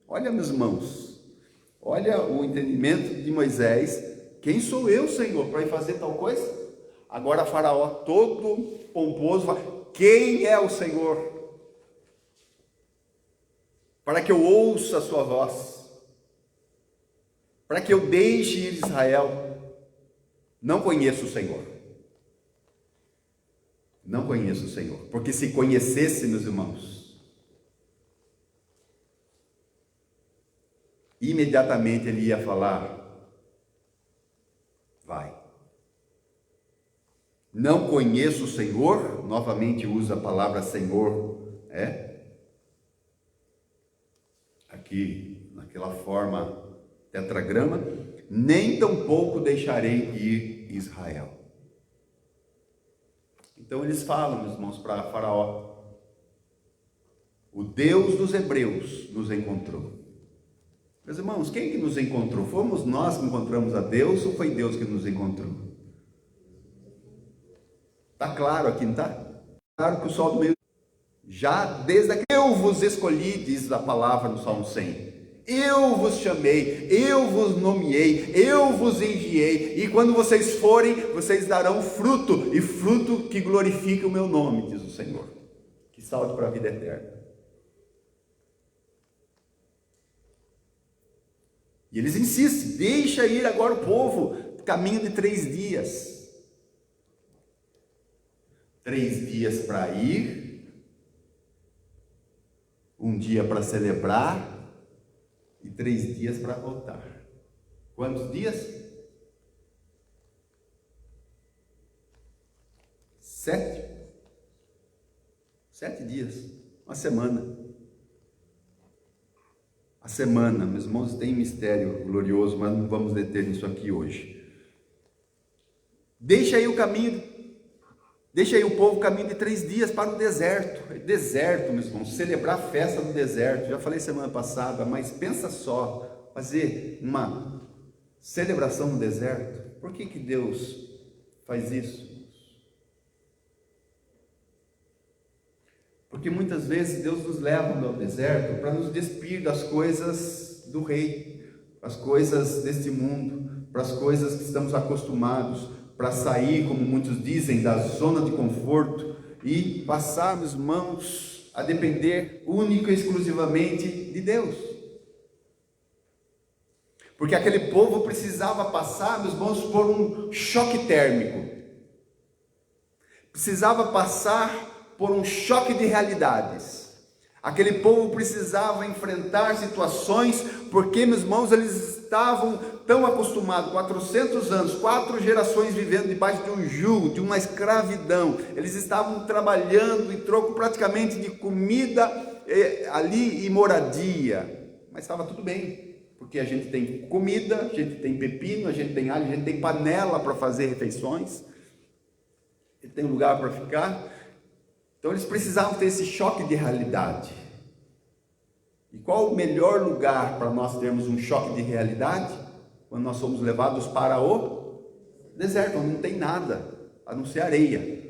Olha, meus irmãos, olha o entendimento de Moisés. Quem sou eu, Senhor, para ir fazer tal coisa? Agora Faraó, todo pomposo, fala: quem é o Senhor? Para que eu ouça a sua voz, para que eu deixe ir Israel. Não conheço o Senhor. Não conheço o Senhor, porque se conhecesse, meus irmãos, imediatamente ele ia falar: vai. Não conheço o Senhor, novamente usa a palavra Senhor, aqui naquela forma tetragrama, nem tampouco deixarei ir Israel. Então eles falam, meus irmãos, para Faraó: o Deus dos hebreus nos encontrou. Meus irmãos, quem que nos encontrou? Fomos nós que encontramos a Deus ou foi Deus que nos encontrou? Está claro aqui, não está? Claro que o sol do meio, já desde aquele eu vos escolhi, diz a palavra no Salmo 100. Eu vos chamei, eu vos nomeei, eu vos enviei, e quando vocês forem, vocês darão fruto, e fruto que glorifique o meu nome, diz o Senhor, que salte para a vida eterna. E eles insistem: deixa ir agora o povo, caminho de 3 dias. 3 dias para ir, 1 dia para celebrar, e 3 dias para voltar. Quantos dias? 7. 7 dias, uma semana. A semana, meus irmãos, tem mistério glorioso, mas não vamos deter nisso aqui hoje. Deixa aí o caminho, deixa aí o povo o caminho de 3 dias para o deserto. Deserto, meus irmãos, celebrar a festa no deserto. Já falei semana passada, mas pensa só, fazer uma celebração no deserto. Por que Deus faz isso? Porque muitas vezes Deus nos leva ao deserto para nos despir das coisas do rei, as coisas deste mundo, para as coisas que estamos acostumados, para sair, como muitos dizem, da zona de conforto e passar, meus irmãos, a depender única e exclusivamente de Deus. Porque aquele povo precisava passar, meus irmãos, por um choque térmico, precisava passar por um choque de realidades. Aquele povo precisava enfrentar situações, porque, meus irmãos, eles estavam tão acostumados, 400 anos, 4 gerações vivendo debaixo de um jugo, de uma escravidão. Eles estavam trabalhando em troco praticamente de comida ali e moradia, mas estava tudo bem, porque a gente tem comida, a gente tem pepino, a gente tem alho, a gente tem panela para fazer refeições, e tem lugar para ficar. Então eles precisavam ter esse choque de realidade. E qual o melhor lugar para nós termos um choque de realidade? Quando nós somos levados para o deserto, onde não tem nada, a não ser areia.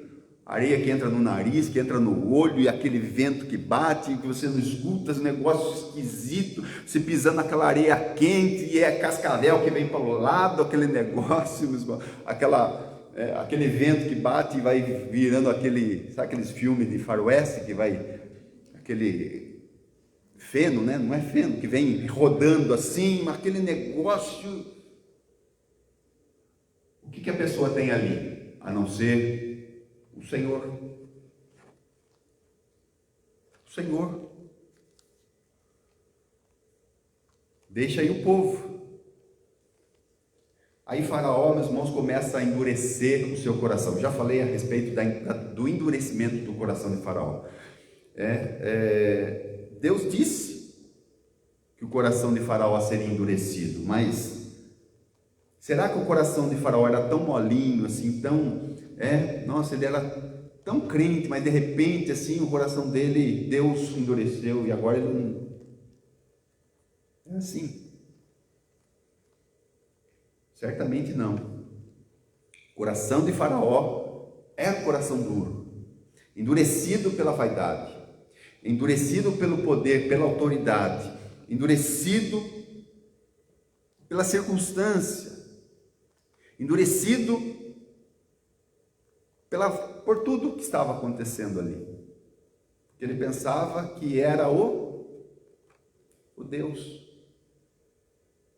Areia que entra no nariz, que entra no olho, e aquele vento que bate, que você não escuta, esse negócio esquisito, você pisando naquela areia quente, e é cascavel que vem para o lado, aquele negócio, aquele vento que bate e vai virando sabe aqueles filmes de faroeste que vai, aquele feno, né? Não é feno, que vem rodando assim, mas aquele negócio. O que a pessoa tem ali? A não ser o Senhor. O Senhor. Deixa aí o povo. Aí Faraó, meus irmãos, começa a endurecer o seu coração. Já falei a respeito do endurecimento do coração de Faraó. Deus disse que o coração de Faraó seria endurecido, mas será que o coração de Faraó era tão molinho, assim, nossa, ele era tão crente, mas de repente, assim, o coração dele, Deus endureceu, e agora ele não... É assim. Certamente não. O coração de Faraó era um coração duro, endurecido pela vaidade, endurecido pelo poder, pela autoridade, endurecido pela circunstância, endurecido por tudo que estava acontecendo ali. Porque ele pensava que era o Deus.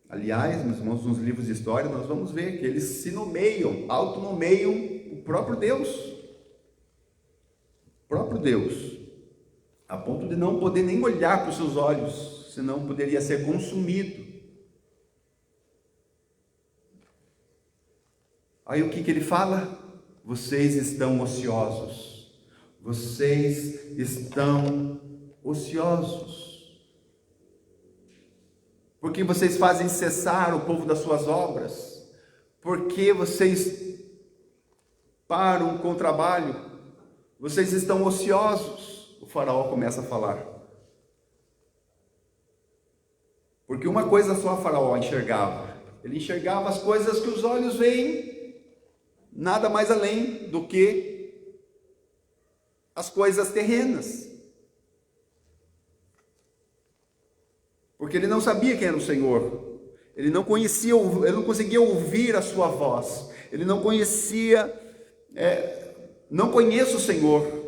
Aliás, meus irmãos, nos livros de história nós vamos ver que eles se nomeiam, autonomeiam o próprio Deus. O próprio Deus. A ponto de não poder nem olhar para os seus olhos, senão poderia ser consumido. Aí o que ele fala? Vocês estão ociosos. Vocês estão ociosos. Porque vocês fazem cessar o povo das suas obras, porque vocês param com o trabalho, Vocês estão ociosos, o faraó começa a falar. Porque uma coisa só o faraó enxergava. Ele enxergava as coisas que os olhos veem, nada mais além do que as coisas terrenas. Porque ele não sabia quem era o Senhor. Ele não conhecia, ele não conseguia ouvir a sua voz. Ele não conhecia, não conhece o Senhor.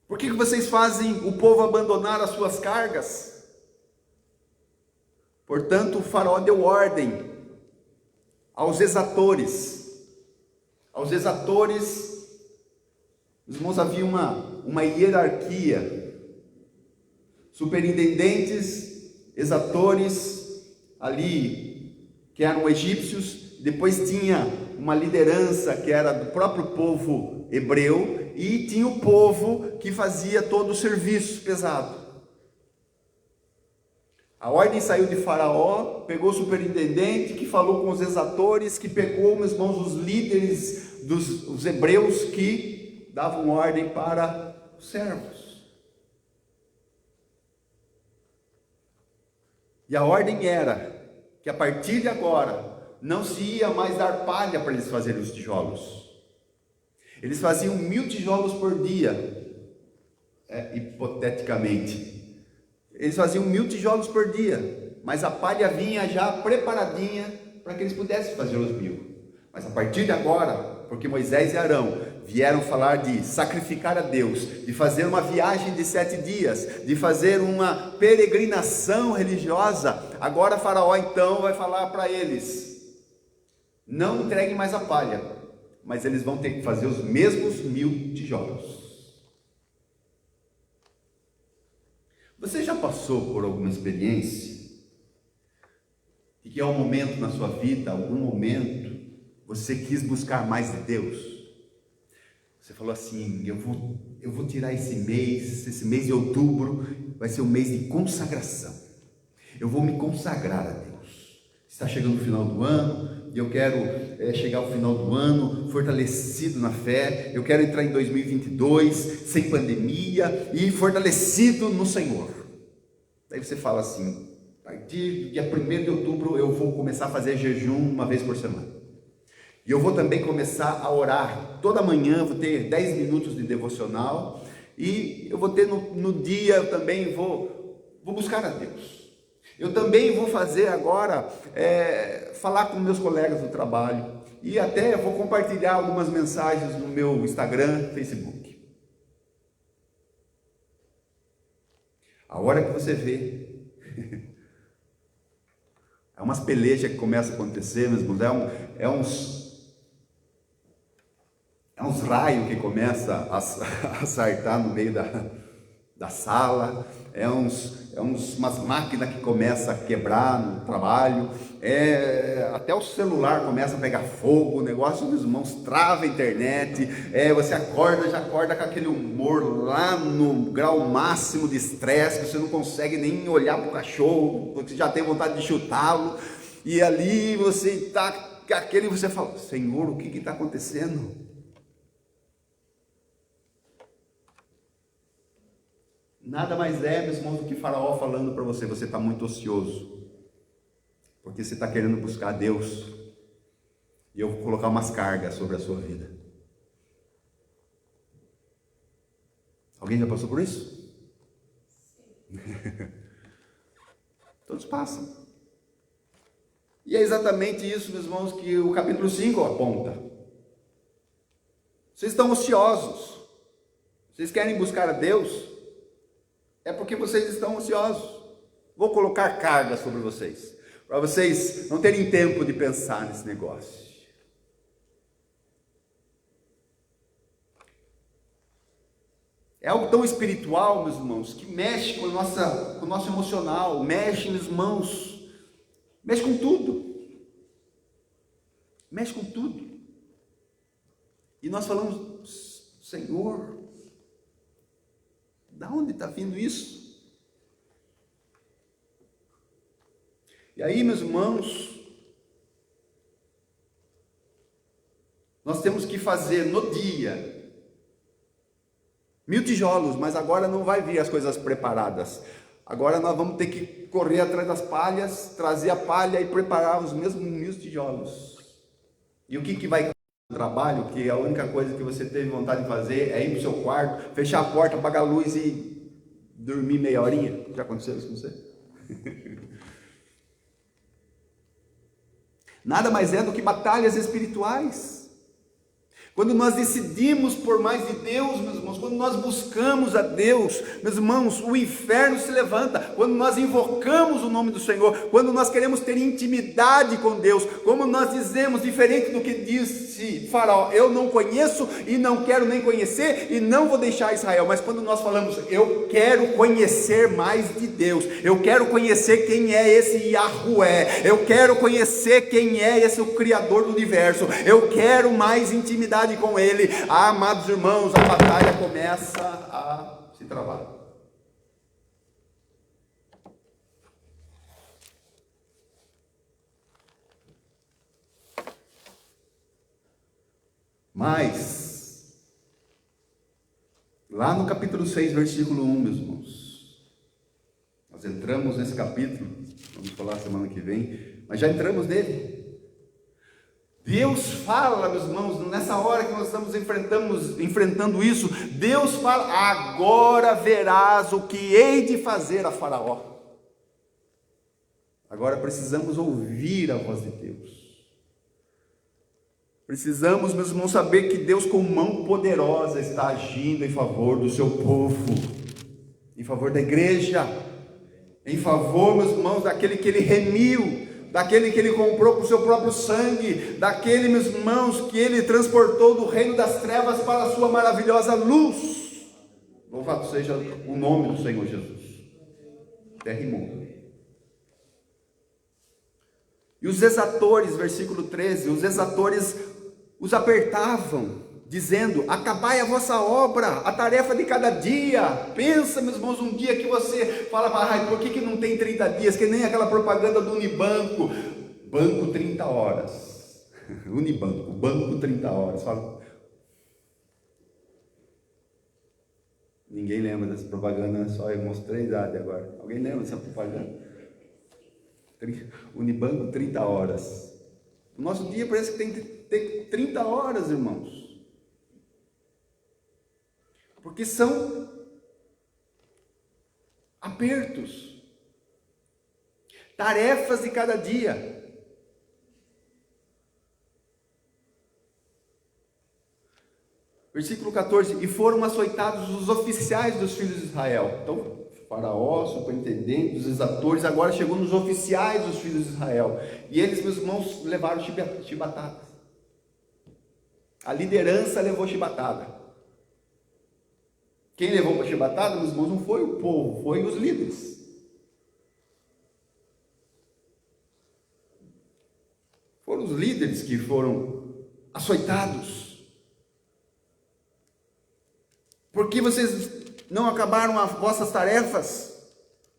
Por que vocês fazem o povo abandonar as suas cargas? Portanto, o faraó deu ordem aos exatores. Aos exatores, os irmãos, havia uma hierarquia. Superintendentes, exatores, ali, que eram egípcios. Depois tinha uma liderança que era do próprio povo hebreu. E tinha o povo que fazia todo o serviço pesado. A ordem saiu de Faraó, pegou o superintendente, que falou com os exatores, que pegou, meus irmãos, os líderes dos hebreus que davam ordem para os servos. E a ordem era que a partir de agora não se ia mais dar palha para eles fazerem os tijolos. Eles faziam 1000 tijolos por dia, hipoteticamente. Eles faziam 1000 tijolos por dia, mas a palha vinha já preparadinha para que eles pudessem fazer os 1000. Mas a partir de agora, porque Moisés e Arão vieram falar de sacrificar a Deus, de fazer uma viagem de 7 dias, de fazer uma peregrinação religiosa, agora Faraó então vai falar para eles: não entreguem mais a palha, mas eles vão ter que fazer os mesmos 1000 tijolos. Você já passou por alguma experiência de que há um momento na sua vida, algum momento, você quis buscar mais de Deus? Você falou assim: eu vou tirar esse mês de outubro, vai ser um mês de consagração. Eu vou me consagrar a Deus. Está chegando o final do ano, e eu quero chegar ao final do ano fortalecido na fé. Eu quero entrar em 2022 sem pandemia e fortalecido no Senhor. Daí você fala assim: a partir do dia 1º de outubro eu vou começar a fazer jejum uma vez por semana. E eu vou também começar a orar toda manhã, vou ter 10 minutos de devocional. E eu vou ter no dia, eu também vou buscar a Deus. Eu também vou fazer agora, falar com meus colegas do trabalho. E até vou compartilhar algumas mensagens no meu Instagram, Facebook. A hora que você vê, é umas pelejas que começam a acontecer, meus irmãos, é uns raios que começam a saltar no meio da sala, umas máquinas que começam a quebrar no trabalho, até o celular começa a pegar fogo, o negócio, meus irmãos, trava a internet, você já acorda com aquele humor lá no grau máximo de estresse, que você não consegue nem olhar para o cachorro, porque você já tem vontade de chutá-lo, e ali você está, você fala: Senhor, o que está acontecendo? Nada mais meus irmãos, do que Faraó falando para você: você está muito ocioso, porque você está querendo buscar Deus, e eu vou colocar umas cargas sobre a sua vida. Alguém já passou por isso? Todos passam. E é exatamente isso, meus irmãos, que o capítulo 5 aponta. Vocês estão ociosos, vocês querem buscar a Deus, é porque vocês estão ociosos. Vou colocar carga sobre vocês, para vocês não terem tempo de pensar nesse negócio. É algo tão espiritual, meus irmãos, que mexe com o nosso emocional, mexe, meus irmãos, mexe com tudo. Mexe com tudo. E nós falamos: Senhor, da onde está vindo isso? E aí, meus irmãos, nós nós temos que fazer no dia 1000 tijolos, mas agora não vai vir as coisas preparadas. Agora nós vamos ter que correr atrás das palhas, trazer a palha e preparar os mesmos 1000 tijolos. E o que vai no trabalho? Que a única coisa que você teve vontade de fazer é ir para o seu quarto, fechar a porta, apagar a luz e dormir meia horinha. Já aconteceu isso com você? Nada mais é do que batalhas espirituais. Quando nós decidimos por mais de Deus, meus irmãos, quando nós buscamos a Deus, meus irmãos, o inferno se levanta. Quando nós invocamos o nome do Senhor, quando nós queremos ter intimidade com Deus, como nós dizemos, diferente do que disse Faraó, eu não conheço e não quero nem conhecer e não vou deixar Israel. Mas quando nós falamos, eu quero conhecer mais de Deus, eu quero conhecer quem é esse Yahué, eu quero conhecer quem é esse o Criador do universo, eu quero mais intimidade com Ele, amados irmãos, a batalha começa a se travar. Mas, lá no capítulo 6, versículo 1, meus irmãos, nós entramos nesse capítulo, vamos falar semana que vem, mas já entramos nele. Deus fala, meus irmãos, nessa hora que nós estamos enfrentando isso, Deus fala, agora verás o que hei de fazer a Faraó. Agora precisamos ouvir a voz de Deus. Precisamos, meus irmãos, saber que Deus com mão poderosa está agindo em favor do seu povo, em favor da igreja, em favor, meus irmãos, daquele que Ele remiu, daquele que Ele comprou com o seu próprio sangue, daquele, meus irmãos, que Ele transportou do reino das trevas para a sua maravilhosa luz. Louvado seja o nome do Senhor Jesus. Terra e mundo. E os exatores, versículo 13, os exatores os apertavam, dizendo, acabai a vossa obra, a tarefa de cada dia. Pensa, meus irmãos, um dia que você fala, por que não tem 30 dias, que nem aquela propaganda do Unibanco, banco 30 horas, Unibanco, banco 30 horas, fala. Ninguém lembra dessa propaganda, só eu mostrei a idade agora, alguém lembra dessa propaganda? Unibanco 30 horas, o nosso dia parece que tem que ter 30 horas, irmãos, porque são apertos, tarefas de cada dia. Versículo 14, e foram açoitados os oficiais dos filhos de Israel. Então, Faraó, superintendente, os exatores, agora chegou nos oficiais dos filhos de Israel. E eles, meus irmãos, levaram chibatadas. A liderança levou chibatada. Quem levou para chibatada, meus irmãos, não foi o povo, foi os líderes. Foram os líderes que foram açoitados. Porque vocês não acabaram as vossas tarefas,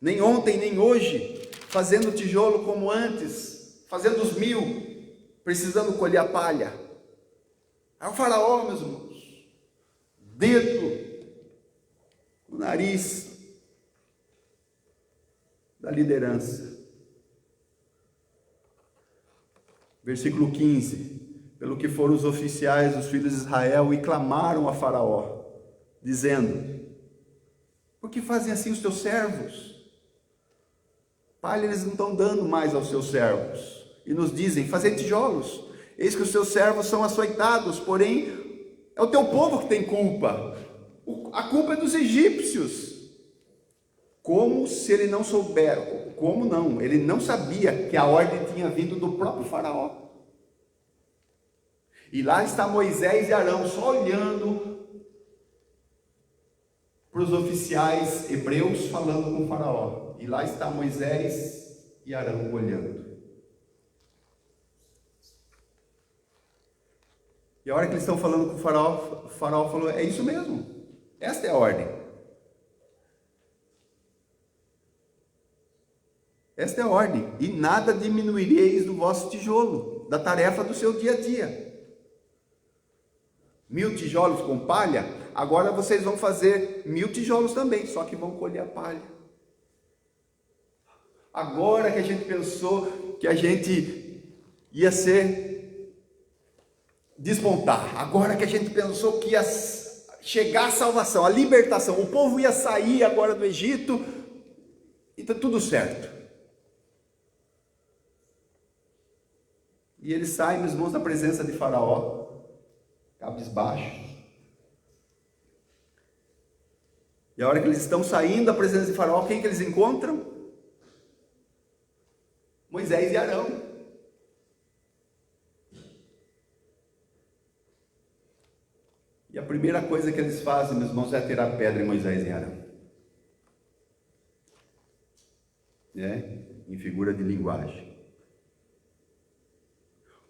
nem ontem, nem hoje, fazendo tijolo como antes, fazendo os 1000, precisando colher a palha. Aí o Faraó, meus irmãos, dedo no nariz da liderança. Versículo 15, pelo que foram os oficiais dos filhos de Israel e clamaram a Faraó, dizendo, por que fazem assim os teus servos? Palha eles não estão dando mais aos seus servos, e nos dizem, fazei tijolos, eis que os seus servos são açoitados, porém é o teu povo que tem culpa, a culpa é dos egípcios. Como se ele não soubesse, como não? Ele não sabia que a ordem tinha vindo do próprio Faraó. E lá está Moisés e Arão só olhando para os oficiais hebreus falando com o Faraó. E lá está Moisés e Arão olhando. E a hora que eles estão falando com o Faraó falou, é isso mesmo, esta é a ordem. Esta é a ordem, e nada diminuireis do vosso tijolo, da tarefa do seu dia a dia. 1000 tijolos com palha, agora vocês vão fazer 1000 tijolos também, só que vão colher a palha. Agora que a gente pensou que a gente ia despontar, agora que a gente pensou que ia chegar a salvação, a libertação, o povo ia sair agora do Egito, e está tudo certo. E eles saem, meus irmãos, da presença de Faraó, cabisbaixo. E a hora que eles estão saindo da presença de Faraó, quem que eles encontram? Moisés e Arão. E a primeira coisa que eles fazem, meus irmãos, é atirar pedra em Moisés e Arão. Em figura de linguagem.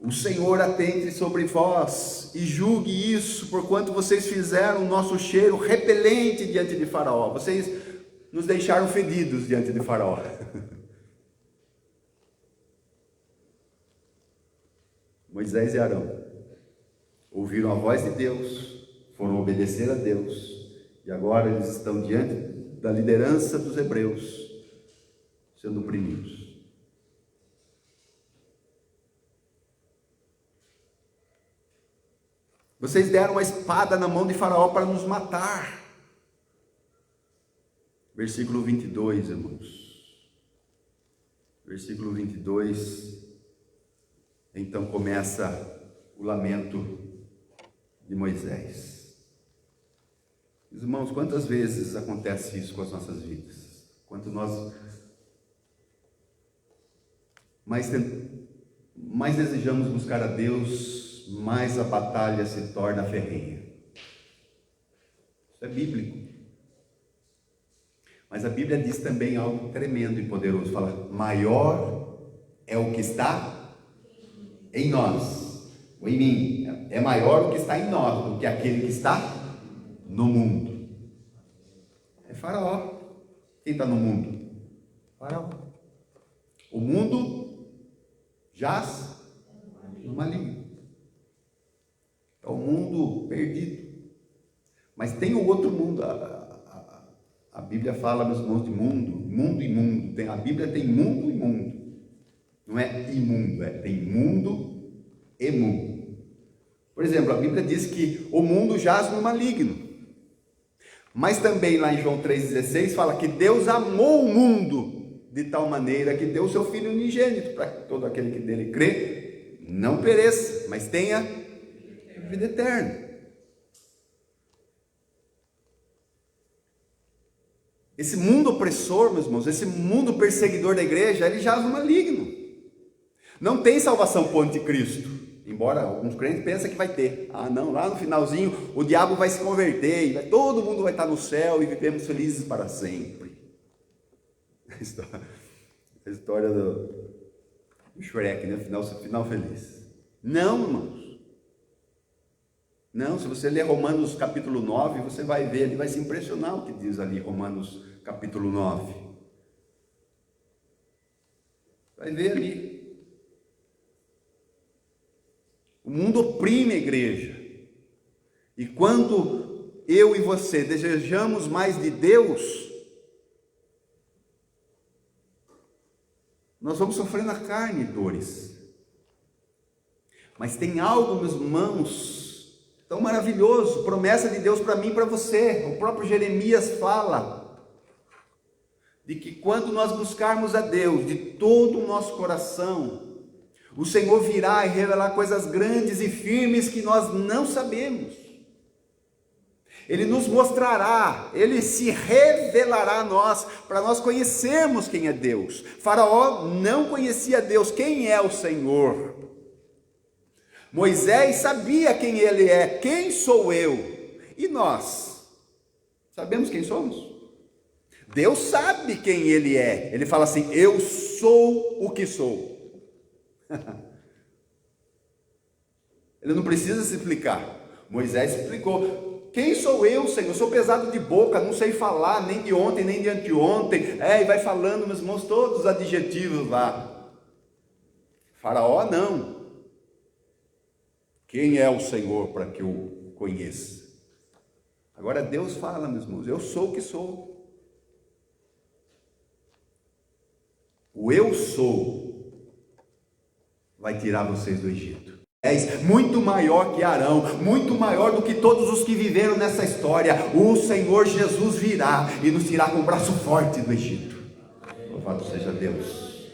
O Senhor atente sobre vós e julgue isso, porquanto vocês fizeram o nosso cheiro repelente diante de Faraó. Vocês nos deixaram fedidos diante de Faraó. Moisés e Arão ouviram a voz de Deus, foram obedecer a Deus, e agora eles estão diante da liderança dos hebreus, sendo oprimidos. Vocês deram a espada na mão de Faraó para nos matar. Versículo 22, irmãos. Versículo 22. Então começa o lamento de Moisés. Irmãos, quantas vezes acontece isso com as nossas vidas? Quanto nós mais desejamos buscar a Deus, mais a batalha se torna ferrenha. Isso é bíblico. Mas a Bíblia diz também algo tremendo e poderoso. Fala, maior é o que está em nós, ou em mim. É maior o que está em nós do que aquele que está no mundo. É Faraó. Quem está no mundo? Faraó. O mundo jaz no maligno. É o mundo perdido. Mas tem o outro mundo. A Bíblia fala, meus irmãos, de mundo e mundo. A Bíblia tem mundo e mundo. Não é imundo, tem mundo e mundo. Por exemplo, a Bíblia diz que o mundo jaz no maligno. Mas também lá em João 3,16 fala que Deus amou o mundo de tal maneira que deu o seu Filho unigênito, para que todo aquele que dele crê não pereça, mas tenha vida eterna. Esse mundo opressor, meus irmãos, esse mundo perseguidor da igreja, ele jaz no maligno. Não tem salvação para o anticristo, embora alguns crentes pensem que vai ter. Não, lá no finalzinho o diabo vai se converter e todo mundo vai estar no céu e vivemos felizes para sempre. A história do Shrek, né? Final feliz. Não, irmãos. Não, se você ler Romanos capítulo 9, você vai ver, ele vai se impressionar o que diz ali Romanos capítulo 9. Vai ver ali. O mundo oprime a igreja. E quando eu e você desejamos mais de Deus, nós vamos sofrer na carne dores. Mas tem algo, meus irmãos, tão maravilhoso, promessa de Deus para mim e para você. O próprio Jeremias fala de que quando nós buscarmos a Deus de todo o nosso coração, o Senhor virá e revelar coisas grandes e firmes que nós não sabemos. Ele nos mostrará, ele se revelará a nós, para nós conhecermos quem é Deus. Faraó não conhecia Deus, quem é o Senhor? Moisés sabia quem ele é, quem sou eu? E nós? Sabemos quem somos? Deus sabe quem ele é, ele fala assim, eu sou o que sou. Ele não precisa se explicar. Moisés explicou, quem sou eu, Senhor? Eu sou pesado de boca, não sei falar, nem de ontem, nem de anteontem. E vai falando, meus irmãos, todos os adjetivos lá. Faraó não. Quem é o Senhor para que eu conheça. Agora Deus fala, meus irmãos, eu sou o que sou. O eu sou vai tirar vocês do Egito. É muito maior que Arão, muito maior do que todos os que viveram nessa história. O Senhor Jesus virá e nos tirar com o braço forte do Egito. Louvado seja Deus.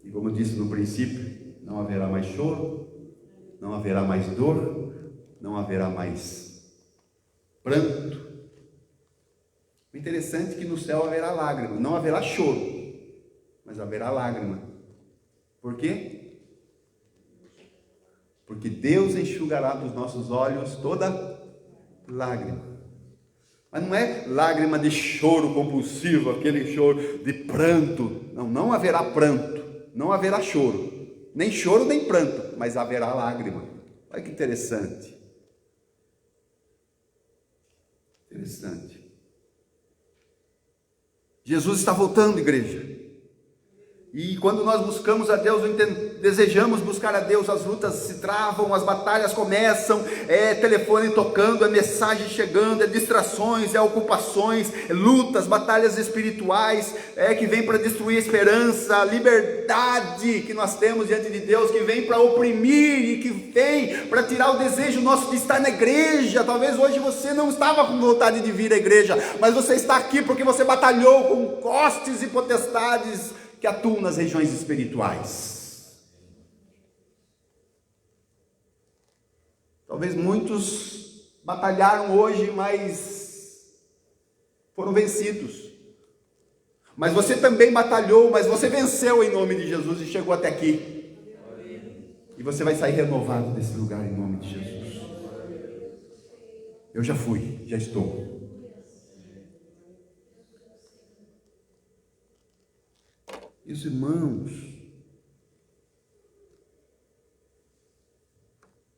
E como eu disse no princípio, não haverá mais choro, não haverá mais dor, não haverá mais pranto. O interessante é que no céu haverá lágrima, não haverá choro, mas haverá lágrima. Por quê? Porque Deus enxugará dos nossos olhos toda lágrima. Mas não é lágrima de choro compulsivo, aquele choro de pranto. Não haverá pranto, não haverá choro, nem pranto, mas haverá lágrima. Olha que interessante. Interessante. Jesus está voltando, igreja. E quando nós buscamos a Deus, desejamos buscar a Deus, as lutas se travam, as batalhas começam, é telefone tocando, é mensagem chegando, é distrações, é ocupações, é lutas, batalhas espirituais, que vem para destruir a esperança, a liberdade que nós temos diante de Deus, que vem para oprimir e que vem para tirar o desejo nosso de estar na igreja. Talvez hoje você não estava com vontade de vir à igreja, mas você está aqui porque você batalhou com hostes e potestades que atuam nas regiões espirituais. Talvez muitos batalharam hoje, mas foram vencidos. Mas você também batalhou, mas você venceu em nome de Jesus e chegou até aqui. E você vai sair renovado desse lugar em nome de Jesus. Eu já fui, já estou. Meus irmãos,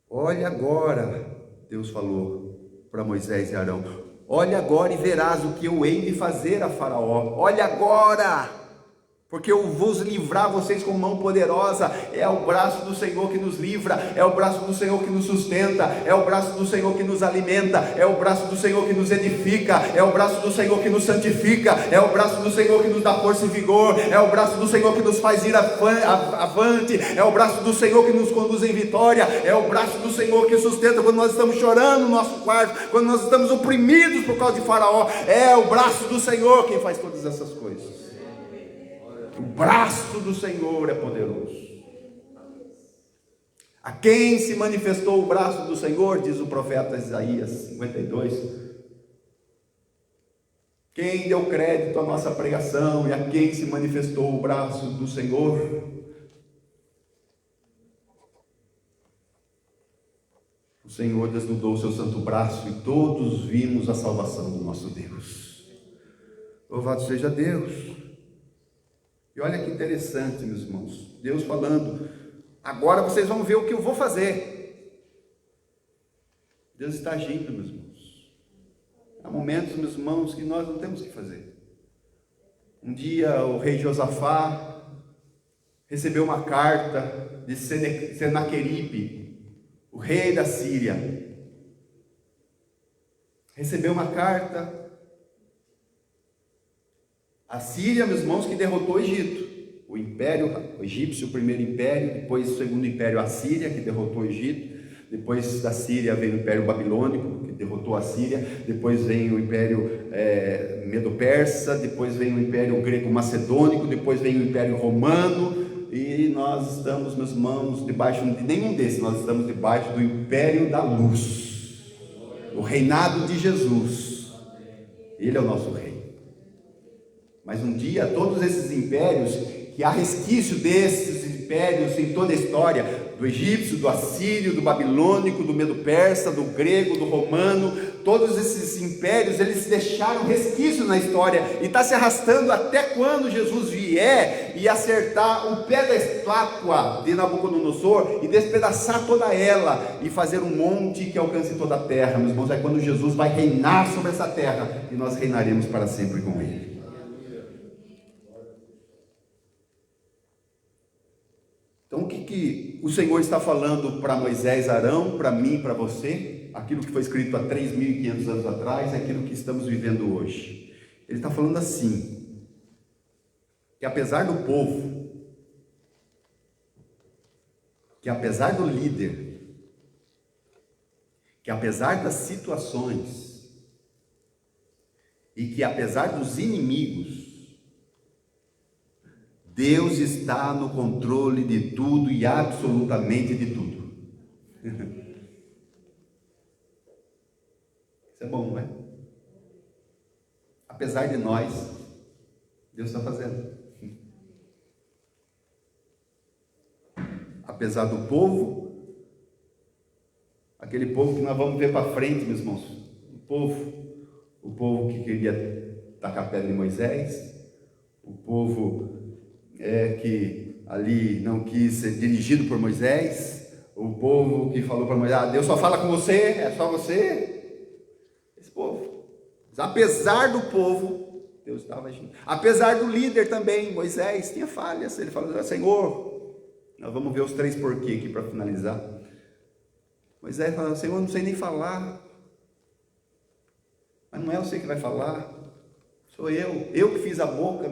olha agora, Deus falou para Moisés e Arão, olha agora e verás o que eu hei de fazer a Faraó. Olha agora, porque eu vos livrar vocês com mão poderosa. É o braço do Senhor que nos livra, é o braço do Senhor que nos sustenta, é o braço do Senhor que nos alimenta, é o braço do Senhor que nos edifica, é o braço do Senhor que nos santifica, é o braço do Senhor que nos dá força e vigor, é o braço do Senhor que nos faz ir avante, é o braço do Senhor que nos conduz em vitória, é o braço do Senhor que sustenta quando nós estamos chorando no nosso quarto, quando nós estamos oprimidos por causa de Faraó. É o braço do Senhor quem faz todas essas coisas. O braço do Senhor é poderoso. A quem se manifestou o braço do Senhor, diz o profeta Isaías 52. Quem deu crédito à nossa pregação e a quem se manifestou o braço do Senhor? O Senhor desnudou o seu santo braço e todos vimos a salvação do nosso Deus. Louvado seja Deus. E olha que interessante, meus irmãos, Deus falando, agora vocês vão ver o que eu vou fazer. Deus está agindo, meus irmãos. Há momentos, meus irmãos, que nós não temos que fazer. Um dia o rei Josafá recebeu uma carta de Senaqueribe, o rei da Síria. Recebeu uma carta. A Síria, meus irmãos, que derrotou o Egito. O império egípcio, o primeiro império, depois o segundo império, a Síria, que derrotou o Egito. Depois da Síria veio o império babilônico, que derrotou a Síria. Depois vem o império medo-persa. Depois vem o império grego-macedônico. Depois vem o império romano. E nós estamos, meus irmãos, debaixo de nenhum desses. Nós estamos debaixo do império da luz. O reinado de Jesus. Ele é o nosso rei. Mas um dia todos esses impérios, que há resquício desses impérios em toda a história, do egípcio, do assírio, do babilônico, do medo-persa, do grego, do romano, todos esses impérios, eles deixaram resquício na história, e está se arrastando até quando Jesus vier e acertar o pé da estátua de Nabucodonosor, e despedaçar toda ela, e fazer um monte que alcance toda a terra. Meus irmãos, é quando Jesus vai reinar sobre essa terra, e nós reinaremos para sempre com Ele. Então o que o Senhor está falando para Moisés, Arão, para mim, para você? Aquilo que foi escrito há 3.500 anos atrás, é aquilo que estamos vivendo hoje. Ele está falando assim, que apesar do povo, que apesar do líder, que apesar das situações, e que apesar dos inimigos, Deus está no controle de tudo e absolutamente de tudo. Isso é bom, não é? Apesar de nós, Deus está fazendo. Apesar do povo, aquele povo que nós vamos ver para frente, meus irmãos, o povo que queria tacar pedra em Moisés, o povo que ali não quis ser dirigido por Moisés, o povo que falou para Moisés, Deus só fala com você, é só você. Esse povo, apesar do povo, Deus estava agindo. Apesar do líder também, Moisés tinha falhas. Ele falou, Senhor, nós vamos ver os 3 porquê aqui para finalizar. Moisés falou, Senhor, eu não sei nem falar. Mas não é você que vai falar, sou eu que fiz a boca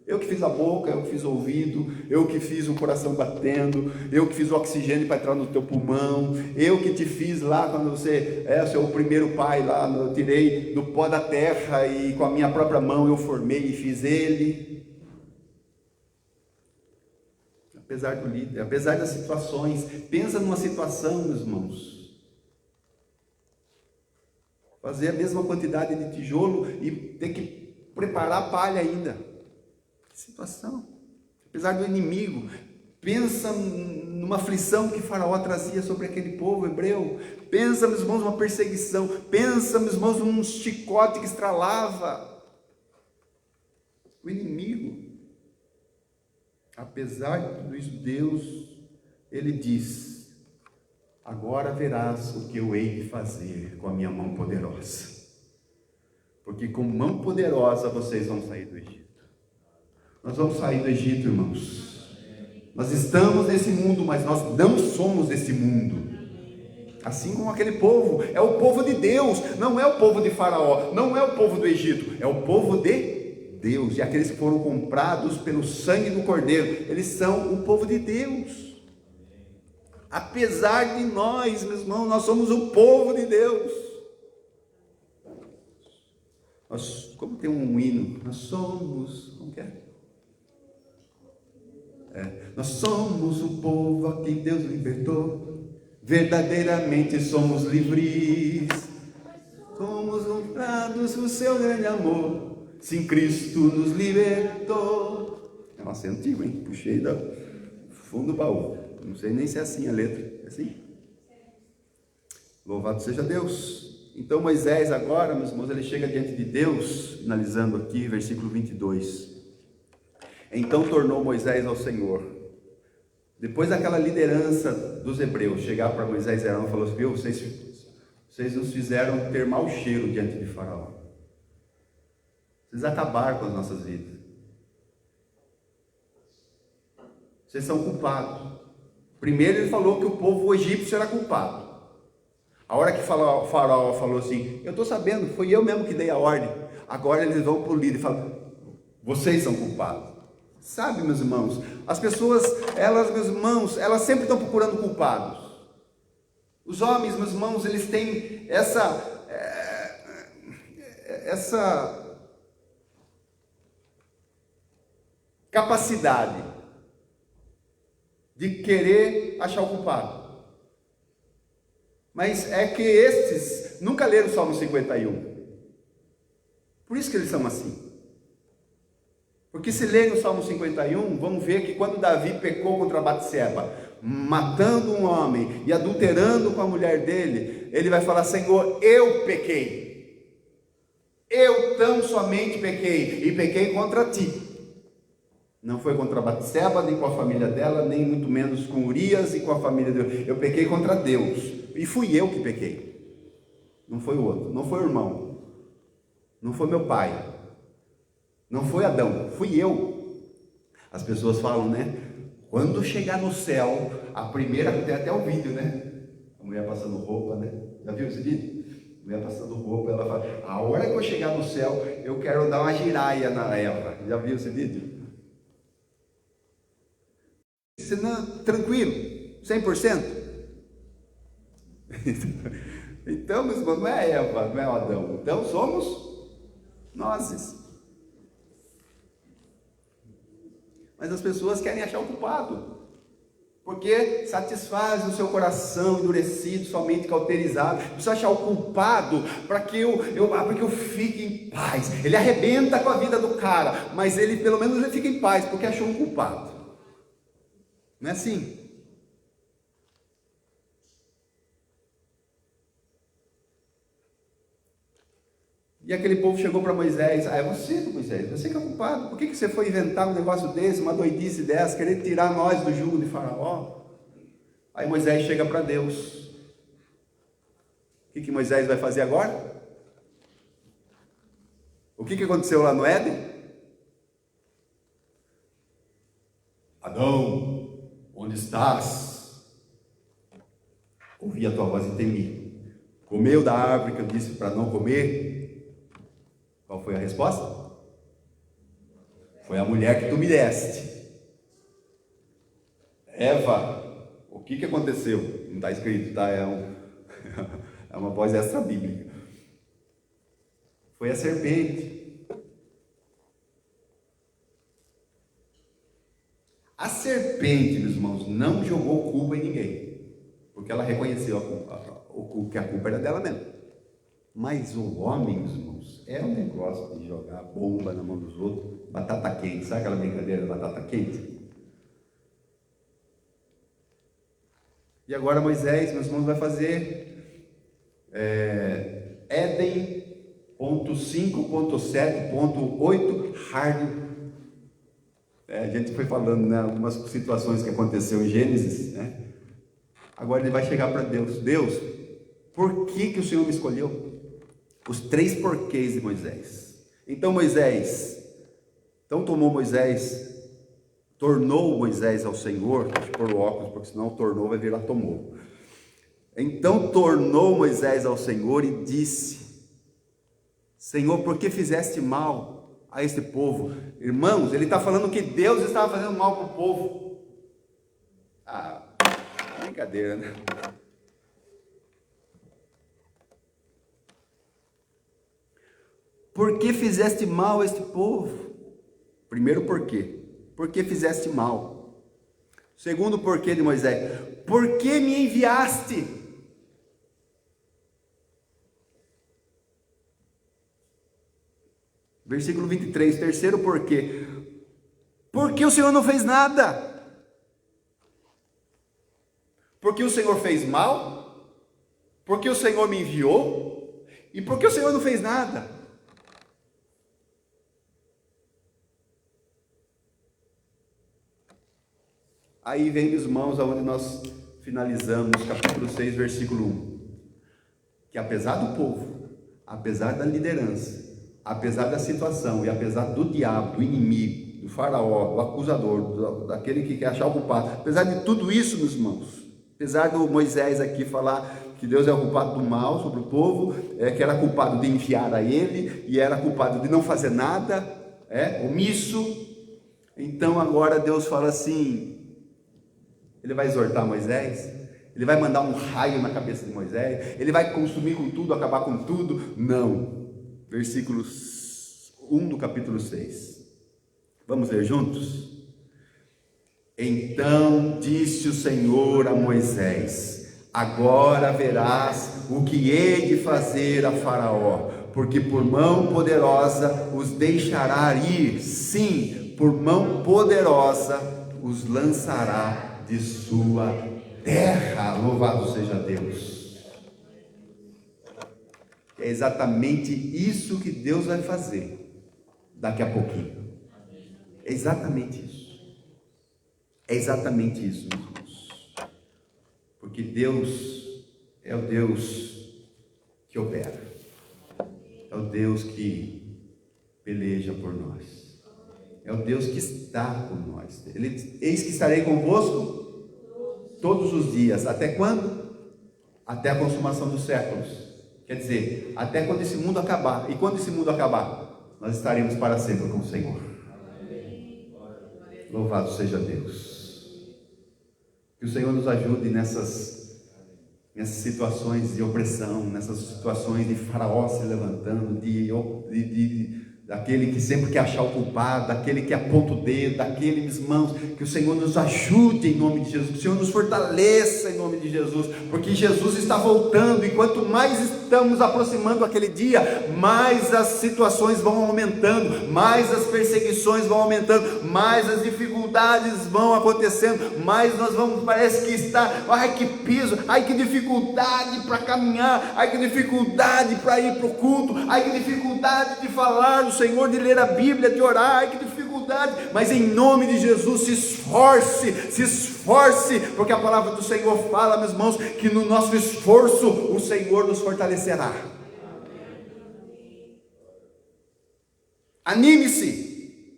eu que fiz a boca, eu que fiz o ouvido, eu que fiz o coração batendo, eu que fiz o oxigênio para entrar no teu pulmão, eu que te fiz lá quando você o seu primeiro pai lá, eu tirei do pó da terra e com a minha própria mão eu formei e fiz ele. Apesar do líder, apesar das situações, pensa numa situação, meus irmãos, fazer a mesma quantidade de tijolo e ter que preparar a palha ainda. Situação, apesar do inimigo, pensa numa aflição que Faraó trazia sobre aquele povo hebreu, pensa, meus irmãos, numa perseguição, pensa, meus irmãos, num chicote que estralava, o inimigo, apesar de tudo isso, Deus, Ele diz, agora verás o que eu hei de fazer com a minha mão poderosa, porque com mão poderosa vocês vão sair do Egito. Nós vamos sair do Egito, irmãos. Nós estamos nesse mundo, mas nós não somos desse mundo. Assim como aquele povo, é o povo de Deus, não é o povo de Faraó, não é o povo do Egito, é o povo de Deus. E aqueles que foram comprados pelo sangue do Cordeiro, eles são o povo de Deus. Apesar de nós, meus irmãos, nós somos o povo de Deus. Nós, como tem um hino, nós somos, como que é? Nós somos o povo a quem Deus libertou, verdadeiramente somos livres, somos honrados por seu grande amor, sim, Cristo nos libertou. Nossa, é antigo, hein? Puxei do fundo do baú, não sei nem se é assim a letra, é assim? Louvado seja Deus. Então Moisés agora, meus irmãos, ele chega diante de Deus, finalizando aqui, versículo 22. Então tornou Moisés ao Senhor, depois daquela liderança dos hebreus, chegar para Moisés e Arão e falou assim, viu, vocês nos fizeram ter mau cheiro diante de Faraó, vocês acabaram com as nossas vidas, vocês são culpados. Primeiro ele falou que o povo egípcio era culpado. A hora que o Faraó falou assim, eu estou sabendo, foi eu mesmo que dei a ordem. Agora eles vão para o líder e falam, vocês são culpados. Sabe, meus irmãos, as pessoas, meus irmãos, elas sempre estão procurando culpados. Os homens, meus irmãos, eles têm essa capacidade de querer achar o culpado. Mas é que estes nunca leram o Salmo 51. Por isso que eles são assim. Porque se ler no Salmo 51, vamos ver que quando Davi pecou contra Batseba, matando um homem e adulterando com a mulher dele, ele vai falar, Senhor, eu pequei. Eu tão somente pequei, e pequei contra ti. Não foi contra Batseba, nem com a família dela, nem muito menos com Urias e com a família dele. Eu pequei contra Deus, e fui eu que pequei. Não foi o outro, não foi o irmão, não foi meu pai, não foi Adão, fui eu. As pessoas falam, né? Quando chegar no céu, a primeira, tem até o vídeo, né? A mulher passando roupa, né? Já viu esse vídeo? A mulher passando roupa, ela fala, a hora que eu chegar no céu, eu quero dar uma giraia na Eva. Já viu esse vídeo? Você não, tranquilo, 100%? Então, meus irmãos, não é Eva, não é Adão. Então, somos nós. Mas as pessoas querem achar o culpado, porque satisfaz o seu coração endurecido, somente cauterizado. Precisa achar o culpado para que eu fique em paz. Ele arrebenta com a vida do cara, mas ele pelo menos ele fica em paz, porque achou um culpado. Não é assim? E aquele povo chegou para Moisés, é você, Moisés, você que é culpado, por que você foi inventar um negócio desse, uma doidice dessa, querer tirar nós do jugo de Faraó? Aí Moisés chega para Deus, o que Moisés vai fazer agora? O que aconteceu lá no Éden? Adão, onde estás? Ouvi a tua voz e temi. Comeu da árvore que eu disse para não comer? Qual foi a resposta? Foi a mulher que tu me deste. Eva, o que aconteceu? Não está escrito, tá? É uma voz extra bíblica. Foi a serpente. A serpente, meus irmãos, não jogou culpa em ninguém, porque ela reconheceu que a culpa era dela mesmo. Mas o homem, meus irmãos, é um negócio de jogar bomba na mão dos outros, batata quente, sabe aquela brincadeira da batata quente? E agora Moisés, meus irmãos, vai fazer Éden.5.7.8 hard. A gente foi falando, né, algumas situações que aconteceu em Gênesis, né? Agora ele vai chegar para Deus. Deus, por que o Senhor me escolheu? Os 3 porquês de Moisés. Então tornou Moisés ao Senhor, deixa eu pôr o óculos, porque senão tornou vai virar tomou. Então tornou Moisés ao Senhor e disse, Senhor, por que fizeste mal a este povo? Irmãos, ele está falando que Deus estava fazendo mal para o povo. Brincadeira, né? Por que fizeste mal a este povo? Primeiro porquê. Por que fizeste mal? Segundo porquê de Moisés. Por que me enviaste? Versículo 23. Terceiro porquê. Porque o Senhor não fez nada. Porque o Senhor fez mal? Porque o Senhor me enviou? E porque o Senhor não fez nada? Aí vem, meus irmãos, aonde nós finalizamos, capítulo 6, versículo 1. Que apesar do povo, apesar da liderança, apesar da situação e apesar do diabo, do inimigo, do faraó, do acusador, daquele que quer achar o culpado, apesar de tudo isso, meus irmãos, apesar do Moisés aqui falar que Deus é o culpado do mal sobre o povo, que era culpado de enviar a ele, e era culpado de não fazer nada, omisso, então agora Deus fala assim, ele vai exortar Moisés, ele vai mandar um raio na cabeça de Moisés, ele vai consumir com tudo, acabar com tudo, não, versículo 1 do capítulo 6, vamos ler juntos? Então disse o Senhor a Moisés, agora verás o que hei de fazer a Faraó, porque por mão poderosa os deixará ir, sim, por mão poderosa os lançará de sua terra, louvado seja Deus. É exatamente isso que Deus vai fazer daqui a pouquinho. É exatamente isso. É exatamente isso, meus irmãos. Porque Deus é o Deus que opera. É o Deus que peleja por nós. é o Deus que está com nós. Ele diz: eis que estarei convosco todos os dias. Até quando? Até a consumação dos séculos. Quer dizer, até quando esse mundo acabar. E quando esse mundo acabar, nós estaremos para sempre com o Senhor. Louvado seja Deus. Que o Senhor nos ajude nessas situações de opressão, nessas situações de Faraó se levantando, daquele que sempre quer achar o culpado, daquele que aponta o dedo, daqueles irmãos, que o Senhor nos ajude em nome de Jesus, que o Senhor nos fortaleça em nome de Jesus, porque Jesus está voltando, e quanto mais estamos aproximando aquele dia, mais as situações vão aumentando, mais as perseguições vão aumentando, mais as dificuldades vão acontecendo, mais nós vamos, parece que está, ai que piso, ai que dificuldade para caminhar, ai que dificuldade para ir para o culto, ai que dificuldade de falar do Senhor, de ler a Bíblia, de orar, ai que dificuldade, mas em nome de Jesus se esforce, porque a palavra do Senhor fala, meus irmãos, que no nosso esforço o Senhor nos fortalecerá. Anime-se,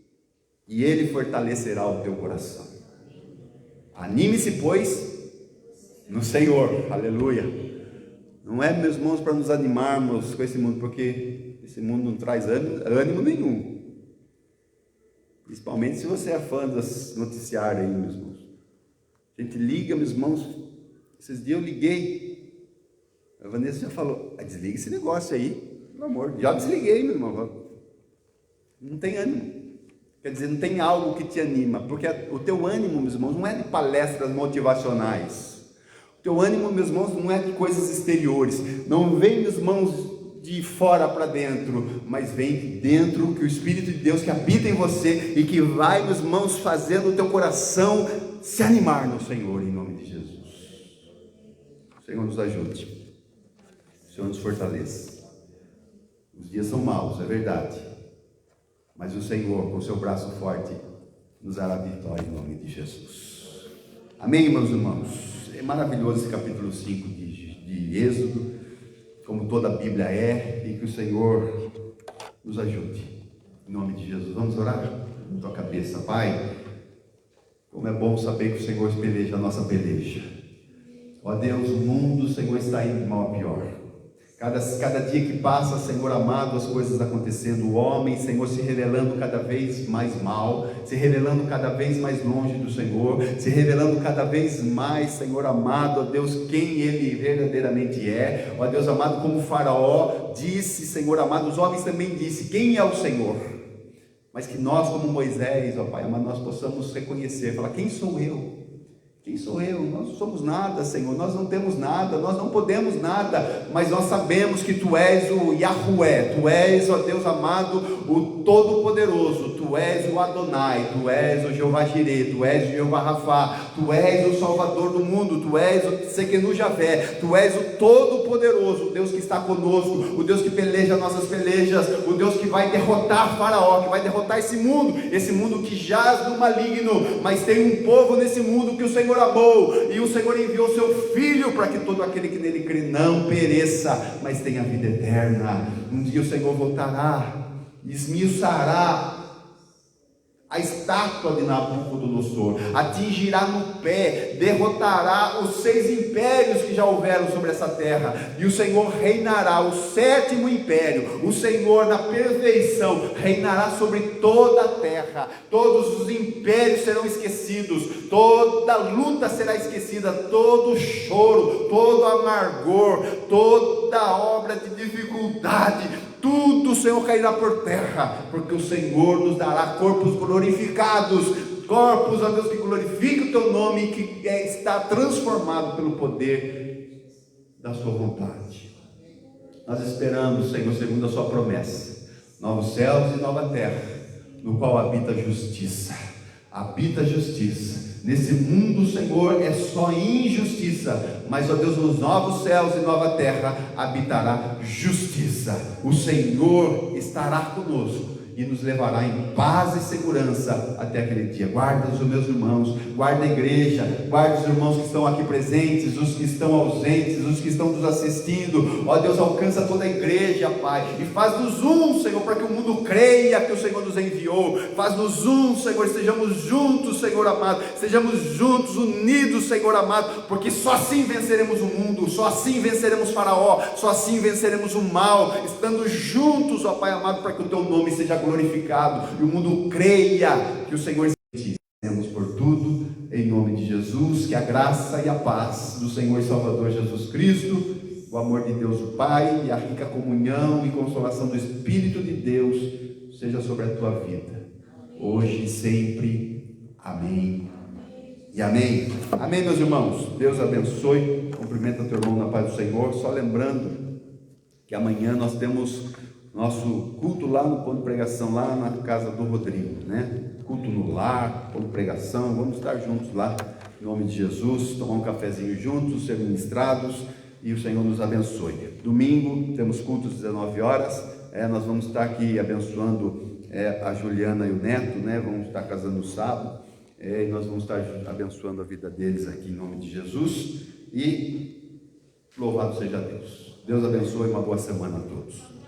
e Ele fortalecerá o teu coração. Anime-se, pois, no Senhor, aleluia. Não é, meus irmãos, para nos animarmos com esse mundo, porque esse mundo não traz ânimo nenhum. Principalmente se você é fã dos noticiários aí, meus irmãos. A gente liga, meus irmãos. Esses dias eu liguei. A Vanessa já falou: desliga esse negócio aí, pelo amor. Já desliguei, meu irmão. Não tem ânimo. Quer dizer, não tem algo que te anima. Porque o teu ânimo, meus irmãos, não é de palestras motivacionais. O teu ânimo, meus irmãos, não é de coisas exteriores. Não vem, meus irmãos, de fora para dentro, mas vem de dentro, que o Espírito de Deus que habita em você e que vai, meus irmãos, fazendo o teu coração se animar no Senhor, em nome de Jesus. O Senhor nos ajude, o Senhor nos fortaleça. Os dias são maus, é verdade, mas o Senhor, com o seu braço forte, nos dará vitória em nome de Jesus. Amém, meus irmãos? É maravilhoso esse capítulo 5 de Êxodo, como toda a Bíblia é, e que o Senhor nos ajude, em nome de Jesus. Vamos orar? Na tua cabeça, Pai, como é bom saber que o Senhor peleja a nossa peleja. Ó Deus, o mundo, Senhor, está indo de mal a pior. Cada dia que passa, Senhor amado, as coisas acontecendo, o homem, Senhor, se revelando cada vez mais mal, se revelando cada vez mais longe do Senhor, se revelando cada vez mais, Senhor amado, ó Deus, quem Ele verdadeiramente é. Ó Deus amado, como o Faraó disse, Senhor amado, os homens também disse: quem é o Senhor? Mas que nós, como Moisés, ó Pai amado, nós possamos reconhecer, falar: quem sou eu? Quem sou eu? Nós não somos nada, Senhor, nós não temos nada, nós não podemos nada, mas nós sabemos que Tu és o Yahué, Tu és, ó Deus amado, o Todo-Poderoso, Tu és o Adonai, Tu és o Jeová Jireh, Tu és o Jeová Rafá, Tu és o Salvador do mundo, Tu és o Tsequenu Javé, Tu és o Todo-Poderoso, o Deus que está conosco, o Deus que peleja nossas pelejas, o Deus que vai derrotar Faraó, que vai derrotar esse mundo que jaz no maligno, mas tem um povo nesse mundo que o Senhor amou, e o Senhor enviou seu Filho para que todo aquele que nele crê não pereça, mas tenha vida eterna. Um dia o Senhor voltará, esmiuçará a estátua de Nabucodonosor, atingirá no pé, derrotará os 6 impérios que já houveram sobre essa terra, e o Senhor reinará, o 7º império, o Senhor na perfeição reinará sobre toda a terra. Todos os impérios serão esquecidos, toda luta será esquecida, todo choro, todo amargor, toda obra de dificuldade, tudo, o Senhor, cairá por terra, porque o Senhor nos dará corpos glorificados, corpos, ó Deus, que glorificam o Teu nome e que está transformado pelo poder da Sua vontade. Nós esperamos, Senhor, segundo a Sua promessa, novos céus e nova terra, no qual habita a justiça. Habita a justiça. Nesse mundo, Senhor, é só injustiça, mas, ó Deus, nos novos céus e nova terra habitará justiça. O Senhor estará conosco e nos levará em paz e segurança até aquele dia. Guarda os meus irmãos, guarda a igreja, guarda os irmãos que estão aqui presentes, os que estão ausentes, os que estão nos assistindo. Ó Deus, alcança toda a igreja, Pai, e faz-nos um, Senhor, para que o mundo creia que o Senhor nos enviou. Faz-nos um, Senhor, estejamos juntos, Senhor amado, estejamos juntos, unidos, Senhor amado, porque só assim venceremos o mundo, só assim venceremos Faraó, só assim venceremos o mal, estando juntos, ó Pai amado, para que o teu nome seja glorificado e o mundo creia que o Senhor existe. Temos por tudo, em nome de Jesus, que a graça e a paz do Senhor e Salvador Jesus Cristo, o amor de Deus o Pai e a rica comunhão e consolação do Espírito de Deus seja sobre a tua vida, hoje e sempre. Amém e amém. Amém, meus irmãos. Deus abençoe. Cumprimenta teu irmão na paz do Senhor. Só lembrando que amanhã nós temos nosso culto lá no ponto de pregação, lá na casa do Rodrigo, né? Culto no lar, ponto de pregação. Vamos estar juntos lá, em nome de Jesus, tomar um cafezinho juntos, ser ministrados, e o Senhor nos abençoe. Domingo temos cultos às 19 horas. Nós vamos estar aqui abençoando a Juliana e o Neto, né? Vamos estar casando no sábado, e nós vamos estar abençoando a vida deles aqui em nome de Jesus. E louvado seja Deus. Deus abençoe, uma boa semana a todos.